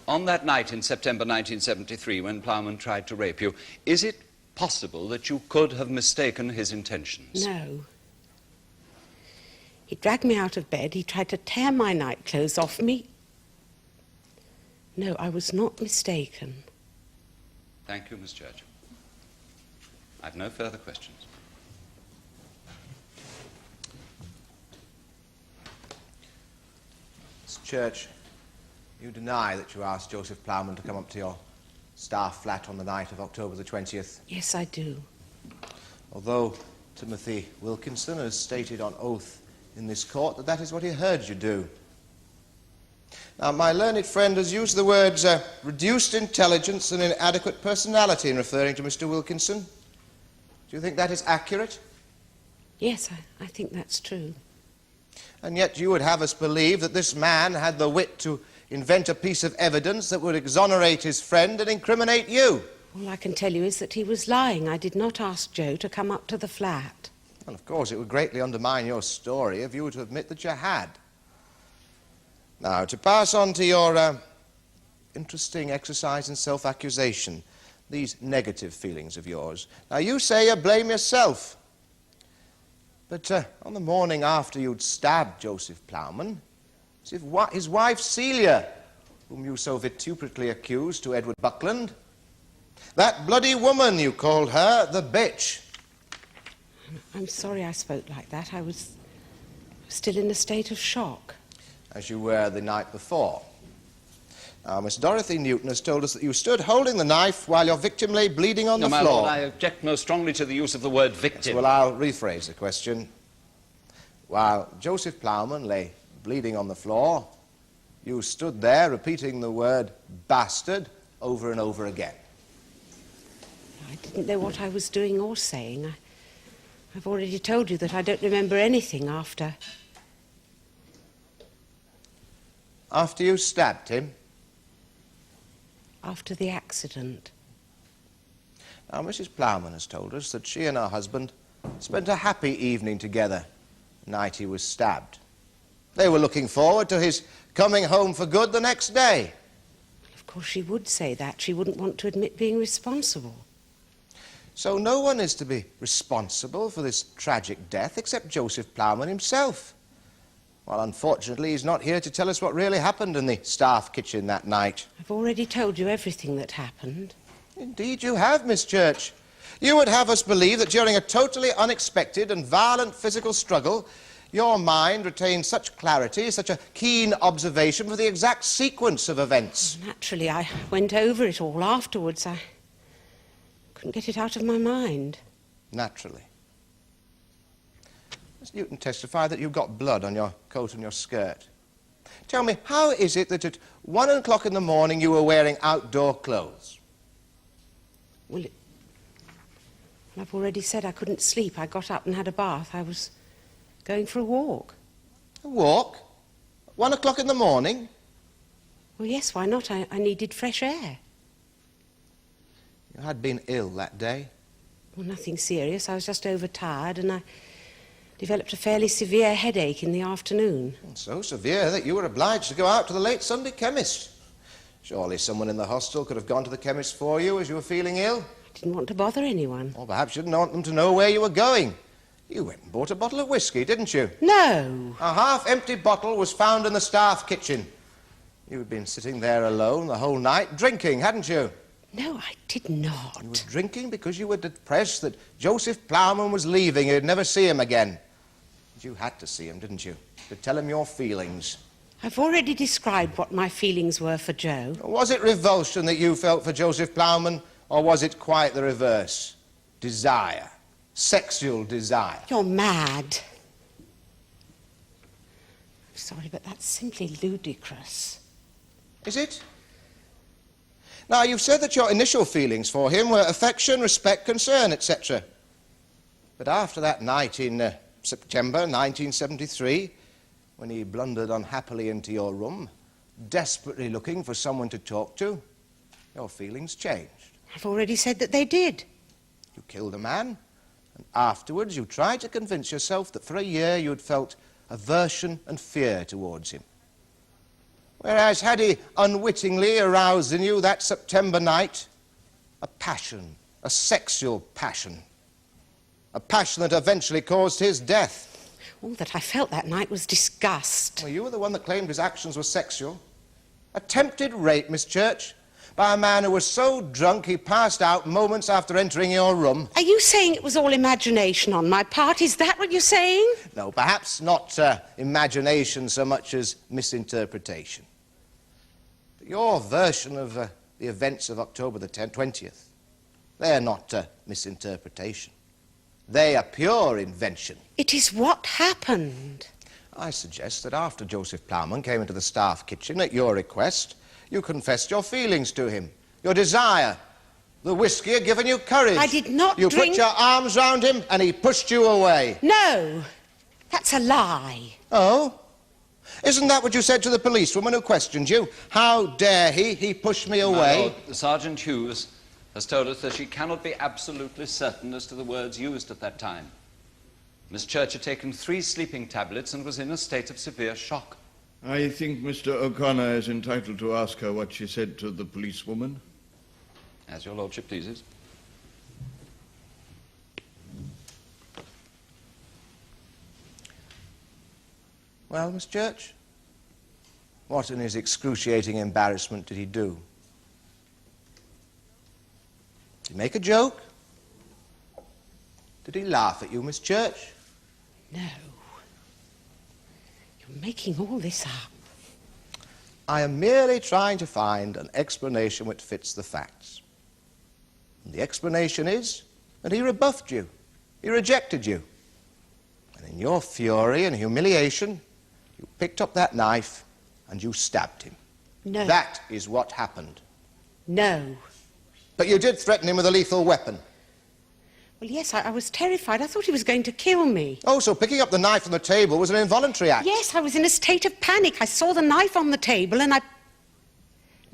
on that night in September 1973, when Plowman tried to rape you, is it possible that you could have mistaken his intentions? No. He dragged me out of bed. He tried to tear my nightclothes off me. No, I was not mistaken. Thank you, Miss Church. I've no further questions. Miss Church, you deny that you asked Joseph Plowman to come up to your staff flat on the night of October the 20th? Yes, I do. Although Timothy Wilkinson has stated on oath in this court that is what he heard you do. Now, my learned friend has used the words reduced intelligence and inadequate personality in referring to Mr. Wilkinson. Do you think that is accurate? Yes, I think that's true. And yet you would have us believe that this man had the wit to invent a piece of evidence that would exonerate his friend and incriminate you. All I can tell you is that he was lying. I did not ask Joe to come up to the flat. Well, of course, it would greatly undermine your story if you were to admit that you had. Now, to pass on to your interesting exercise in self-accusation, these negative feelings of yours. Now, you say you blame yourself. But on the morning after you'd stabbed Joseph Plowman, as if his wife Celia, whom you so vituperately accused to Edward Buckland, that bloody woman, you called her the bitch. I'm sorry I spoke like that. I was still in a state of shock. As you were the night before. Now, Miss Dorothy Newton has told us that you stood holding the knife while your victim lay bleeding on the floor. My lord, I object most strongly to the use of the word victim. Yes, well, I'll rephrase the question. While Joseph Plowman lay bleeding on the floor, you stood there repeating the word bastard over and over again. I didn't know what I was doing or saying. I've already told you that I don't remember anything after. After you stabbed him? After the accident. Now, Mrs. Plowman has told us that she and her husband spent a happy evening together the night he was stabbed. They were looking forward to his coming home for good the next day. Of course, she would say that. She wouldn't want to admit being responsible. So no one is to be responsible for this tragic death except Joseph Plowman himself. Well, unfortunately, he's not here to tell us what really happened in the staff kitchen that night. I've already told you everything that happened. Indeed you have, Miss Church. You would have us believe that during a totally unexpected and violent physical struggle, your mind retained such clarity, such a keen observation for the exact sequence of events. Naturally, I went over it all afterwards. I couldn't get it out of my mind. Naturally. Miss Newton testified that you got blood on your coat and your skirt. Tell me, how is it that at 1 o'clock in the morning you were wearing outdoor clothes? Well, I've already said I couldn't sleep. I got up and had a bath. I was going for a walk. A walk? 1 o'clock in the morning? Well, yes, why not? I needed fresh air. You had been ill that day. Well, nothing serious. I was just overtired and I developed a fairly severe headache in the afternoon. So severe that you were obliged to go out to the late Sunday chemist. Surely someone in the hostel could have gone to the chemist for you as you were feeling ill? I didn't want to bother anyone. Or perhaps you didn't want them to know where you were going. You went and bought a bottle of whiskey, didn't you? No. A half-empty bottle was found in the staff kitchen. You had been sitting there alone the whole night, drinking, hadn't you? No, I did not. You were drinking because you were depressed that Joseph Plowman was leaving. You'd never see him again. But you had to see him, didn't you? To tell him your feelings. I've already described what my feelings were for Joe. Was it revulsion that you felt for Joseph Plowman, or was it quite the reverse? Desire. Sexual desire. You're mad. I'm sorry, but that's simply ludicrous. Is it? Now, you've said that your initial feelings for him were affection, respect, concern, etc. But after that night in September 1973, when he blundered unhappily into your room, desperately looking for someone to talk to, your feelings changed. I've already said that they did. You killed a man, and afterwards you tried to convince yourself that for a year you had felt aversion and fear towards him. Whereas had he unwittingly aroused in you that September night a passion, a sexual passion, a passion that eventually caused his death. All that I felt that night was disgust. Well, you were the one that claimed his actions were sexual. Attempted rape, Miss Church, by a man who was so drunk he passed out moments after entering your room. Are you saying it was all imagination on my part? Is that what you're saying? No, perhaps not imagination so much as misinterpretation. But your version of the events of October the 20th, they're not misinterpretation. They are pure invention. It is what happened. I suggest that after Joseph Plowman came into the staff kitchen at your request, you confessed your feelings to him, your desire. The whiskey had given you courage. I did not You drink... put your arms round him and he pushed you away. No, that's a lie. Oh? Isn't that what you said to the policewoman who questioned you? How dare he? He pushed me away. My Lord, Sergeant Hughes has told us that she cannot be absolutely certain as to the words used at that time. Miss Church had taken 3 sleeping tablets and was in a state of severe shock. I think Mr. O'Connor is entitled to ask her what she said to the policewoman. As your lordship pleases. Well, Miss Church, what in his excruciating embarrassment did he do? Did he make a joke? Did he laugh at you, Miss Church? No. You're making all this up. I am merely trying to find an explanation which fits the facts. And the explanation is that he rebuffed you. He rejected you. And in your fury and humiliation, you picked up that knife and you stabbed him. No. That is what happened. No. But you did threaten him with a lethal weapon. Well, yes, I was terrified. I thought he was going to kill me. Oh, so picking up the knife from the table was an involuntary act? Yes, I was in a state of panic. I saw the knife on the table and I...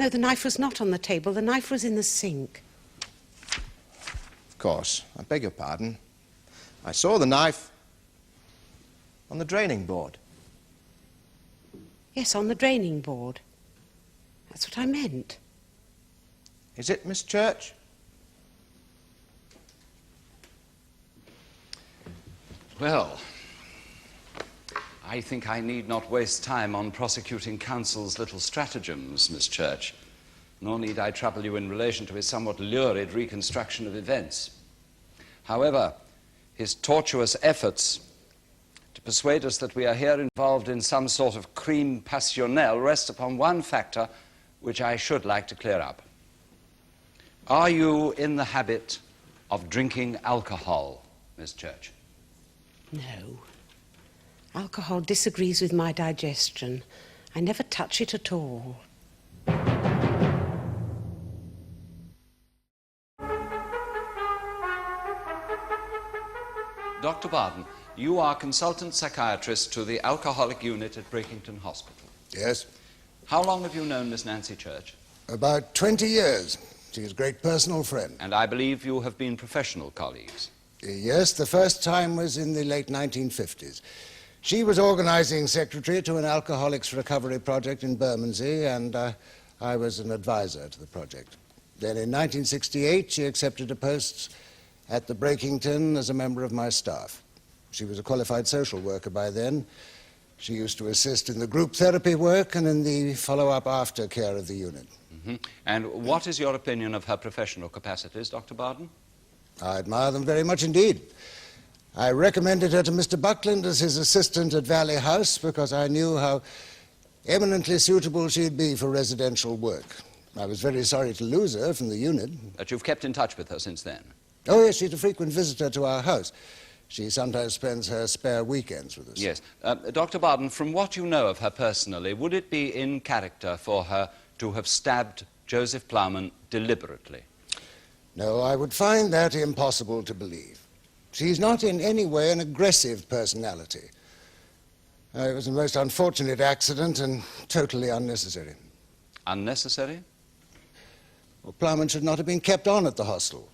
No, the knife was not on the table. The knife was in the sink. Of course. I beg your pardon. I saw the knife on the draining board. Yes, on the draining board. That's what I meant. Is it, Miss Church? Well, I think I need not waste time on prosecuting counsel's little stratagems, Miss Church, nor need I trouble you in relation to his somewhat lurid reconstruction of events. However, his tortuous efforts to persuade us that we are here involved in some sort of crime passionnel rest upon one factor which I should like to clear up. Are you in the habit of drinking alcohol, Miss Church? No. Alcohol disagrees with my digestion. I never touch it at all. Dr. Bardon, you are consultant psychiatrist to the alcoholic unit at Breakington Hospital. Yes. How long have you known Miss Nancy Church? About 20 years. She's a great personal friend. And I believe you have been professional colleagues. Yes, the first time was in the late 1950s. She was organizing secretary to an alcoholics recovery project in Bermondsey, and I was an advisor to the project. Then in 1968, she accepted a post at the Breakington as a member of my staff. She was a qualified social worker by then. She used to assist in the group therapy work and in the follow-up aftercare of the unit. Mm-hmm. And what is your opinion of her professional capacities, Dr. Bardon? I admire them very much indeed. I recommended her to Mr. Buckland as his assistant at Valley House because I knew how eminently suitable she'd be for residential work. I was very sorry to lose her from the unit. But you've kept in touch with her since then? Oh, yes, she's a frequent visitor to our house. She sometimes spends her spare weekends with us. Yes. Dr. Bardon, from what you know of her personally, would it be in character for her to have stabbed Joseph Plowman deliberately? No, I would find that impossible to believe. She's not in any way an aggressive personality. It was a most unfortunate accident and totally unnecessary. Unnecessary? Well, Plowman should not have been kept on at the hostel.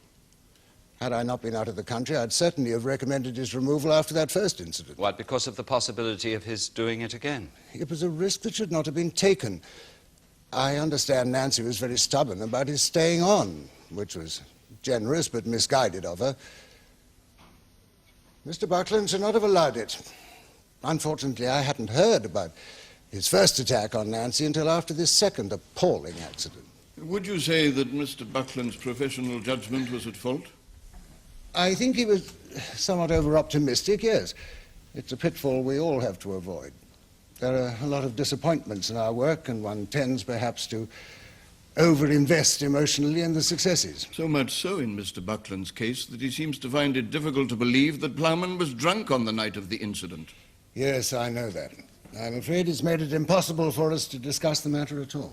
Had I not been out of the country, I'd certainly have recommended his removal after that first incident. What, because of the possibility of his doing it again? It was a risk that should not have been taken. I understand Nancy was very stubborn about his staying on, which was generous but misguided of her. Mr. Buckland should not have allowed it. Unfortunately, I hadn't heard about his first attack on Nancy until after this second appalling accident. Would you say that Mr. Buckland's professional judgment was at fault? I think he was somewhat over-optimistic, yes. It's a pitfall we all have to avoid. There are a lot of disappointments in our work, and one tends perhaps to over-invest emotionally in the successes. So much so in Mr. Buckland's case that he seems to find it difficult to believe that Plowman was drunk on the night of the incident. Yes, I know that. I'm afraid it's made it impossible for us to discuss the matter at all.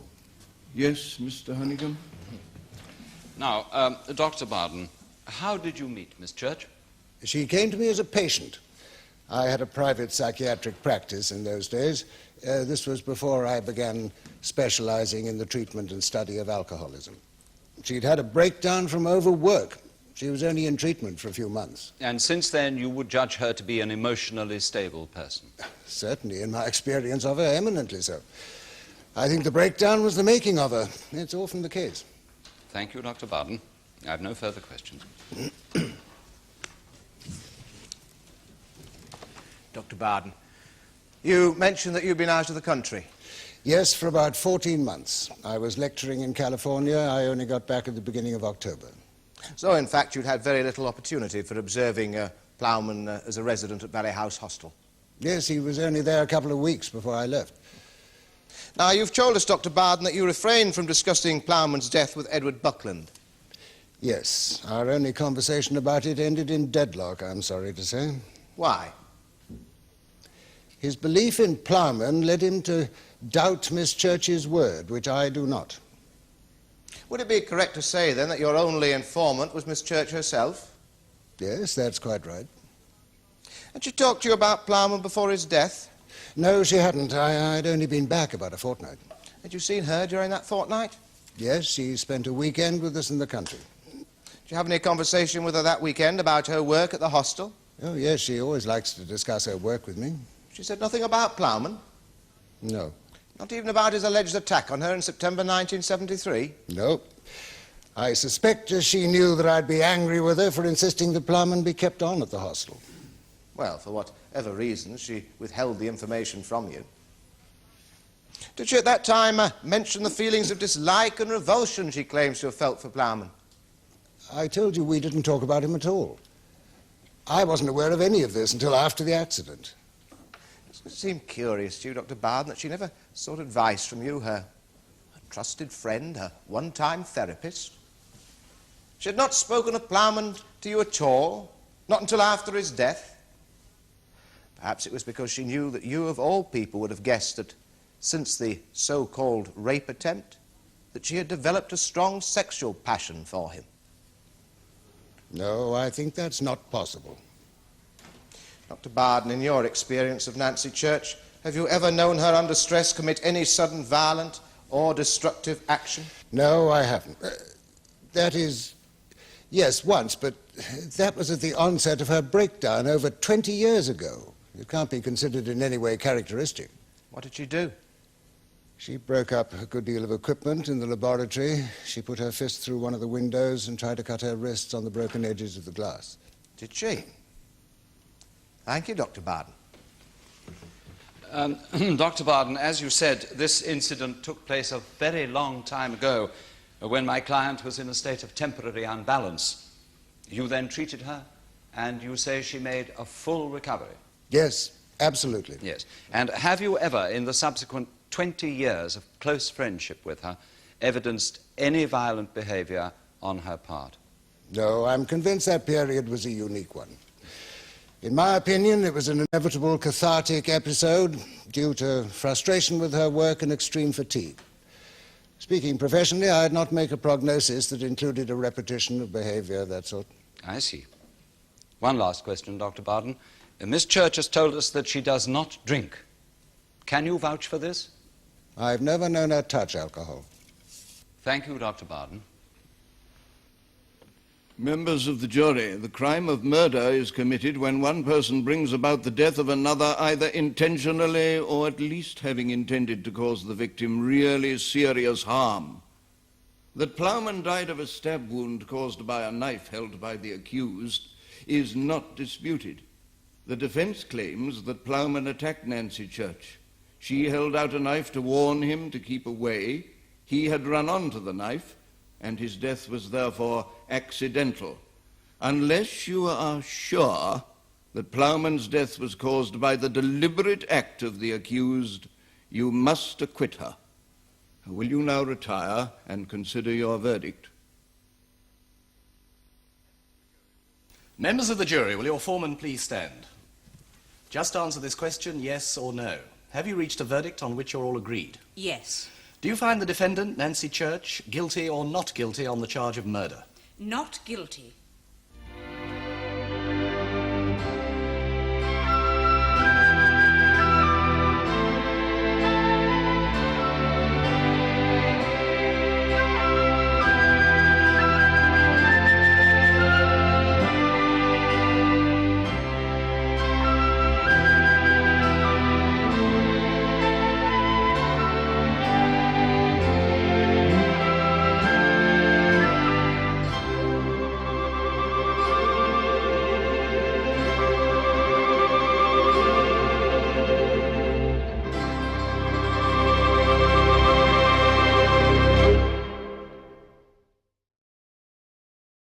Yes, Mr. Honeycomb? Now, Dr. Bardon, how did you meet Miss Church? She came to me as a patient. I had a private psychiatric practice in those days. This was before I began specializing in the treatment and study of alcoholism. She'd had a breakdown from overwork. She was only in treatment for a few months. And since then, you would judge her to be an emotionally stable person? Certainly, in my experience of her, eminently so. I think the breakdown was the making of her. It's often the case. Thank you, Dr. Bardon. I have no further questions. Dr. Bardon, you mentioned that you've been out of the country. Yes, for about 14 months. I was lecturing in California. I only got back at the beginning of October. So, in fact, you'd had very little opportunity for observing Plowman as a resident at Valley House Hostel. Yes, he was only there a couple of weeks before I left. Now, you've told us, Dr. Bardon, that you refrained from discussing Plowman's death with Edward Buckland. Yes, our only conversation about it ended in deadlock, I'm sorry to say. Why? His belief in Plowman led him to doubt Miss Church's word, which I do not. Would it be correct to say, then, that your only informant was Miss Church herself? Yes, that's quite right. Had she talked to you about Plowman before his death? No, she hadn't. I'd only been back about a fortnight. Had you seen her during that fortnight? Yes, she spent a weekend with us in the country. Did you have any conversation with her that weekend about her work at the hostel? Oh, yes, she always likes to discuss her work with me. She said nothing about Plowman? No. Not even about his alleged attack on her in September 1973? No. I suspect she knew that I'd be angry with her for insisting that Plowman be kept on at the hostel. Well, for whatever reason, she withheld the information from you. Did she at that time mention the feelings of dislike and revulsion she claims to have felt for Plowman? I told you we didn't talk about him at all. I wasn't aware of any of this until after the accident. It seemed curious to you, Dr. Bardon, that she never sought advice from you, her trusted friend, her one-time therapist. She had not spoken of Plowman to you at all, not until after his death. Perhaps it was because she knew that you, of all people, would have guessed that since the so-called rape attempt, that she had developed a strong sexual passion for him. No, I think that's not possible. Dr. Bardon, in your experience of Nancy Church, have you ever known her under stress commit any sudden violent or destructive action? No, I haven't. That is, yes, once, but that was at the onset of her breakdown over 20 years ago. It can't be considered in any way characteristic. What did she do? She broke up a good deal of equipment in the laboratory. She put her fist through one of the windows and tried to cut her wrists on the broken edges of the glass. Did she? Thank you, Dr. Bardon. Dr. Bardon, as you said, this incident took place a very long time ago when my client was in a state of temporary unbalance. You then treated her, and you say she made a full recovery. Yes, absolutely. Yes. And have you ever, in the subsequent 20 years of close friendship with her, evidenced any violent behavior on her part? No, I'm convinced that period was a unique one. In my opinion, it was an inevitable cathartic episode due to frustration with her work and extreme fatigue. Speaking professionally, I'd not make a prognosis that included a repetition of behavior of that sort. I see. One last question, Dr. Bardon. Miss Church has told us that she does not drink. Can you vouch for this? I've never known her touch alcohol. Thank you, Dr. Bardon. Members of the jury, the crime of murder is committed when one person brings about the death of another either intentionally or at least having intended to cause the victim really serious harm. That Plowman died of a stab wound caused by a knife held by the accused is not disputed. The defense claims that Plowman attacked Nancy Church. She held out a knife to warn him to keep away. He had run onto the knife, and his death was therefore accidental. Unless you are sure that Plowman's death was caused by the deliberate act of the accused, you must acquit her. Will you now retire and consider your verdict? Members of the jury, will your foreman please stand? Just answer this question, yes or no. Have you reached a verdict on which you're all agreed? Yes. Do you find the defendant, Nancy Church, guilty or not guilty on the charge of murder? Not guilty.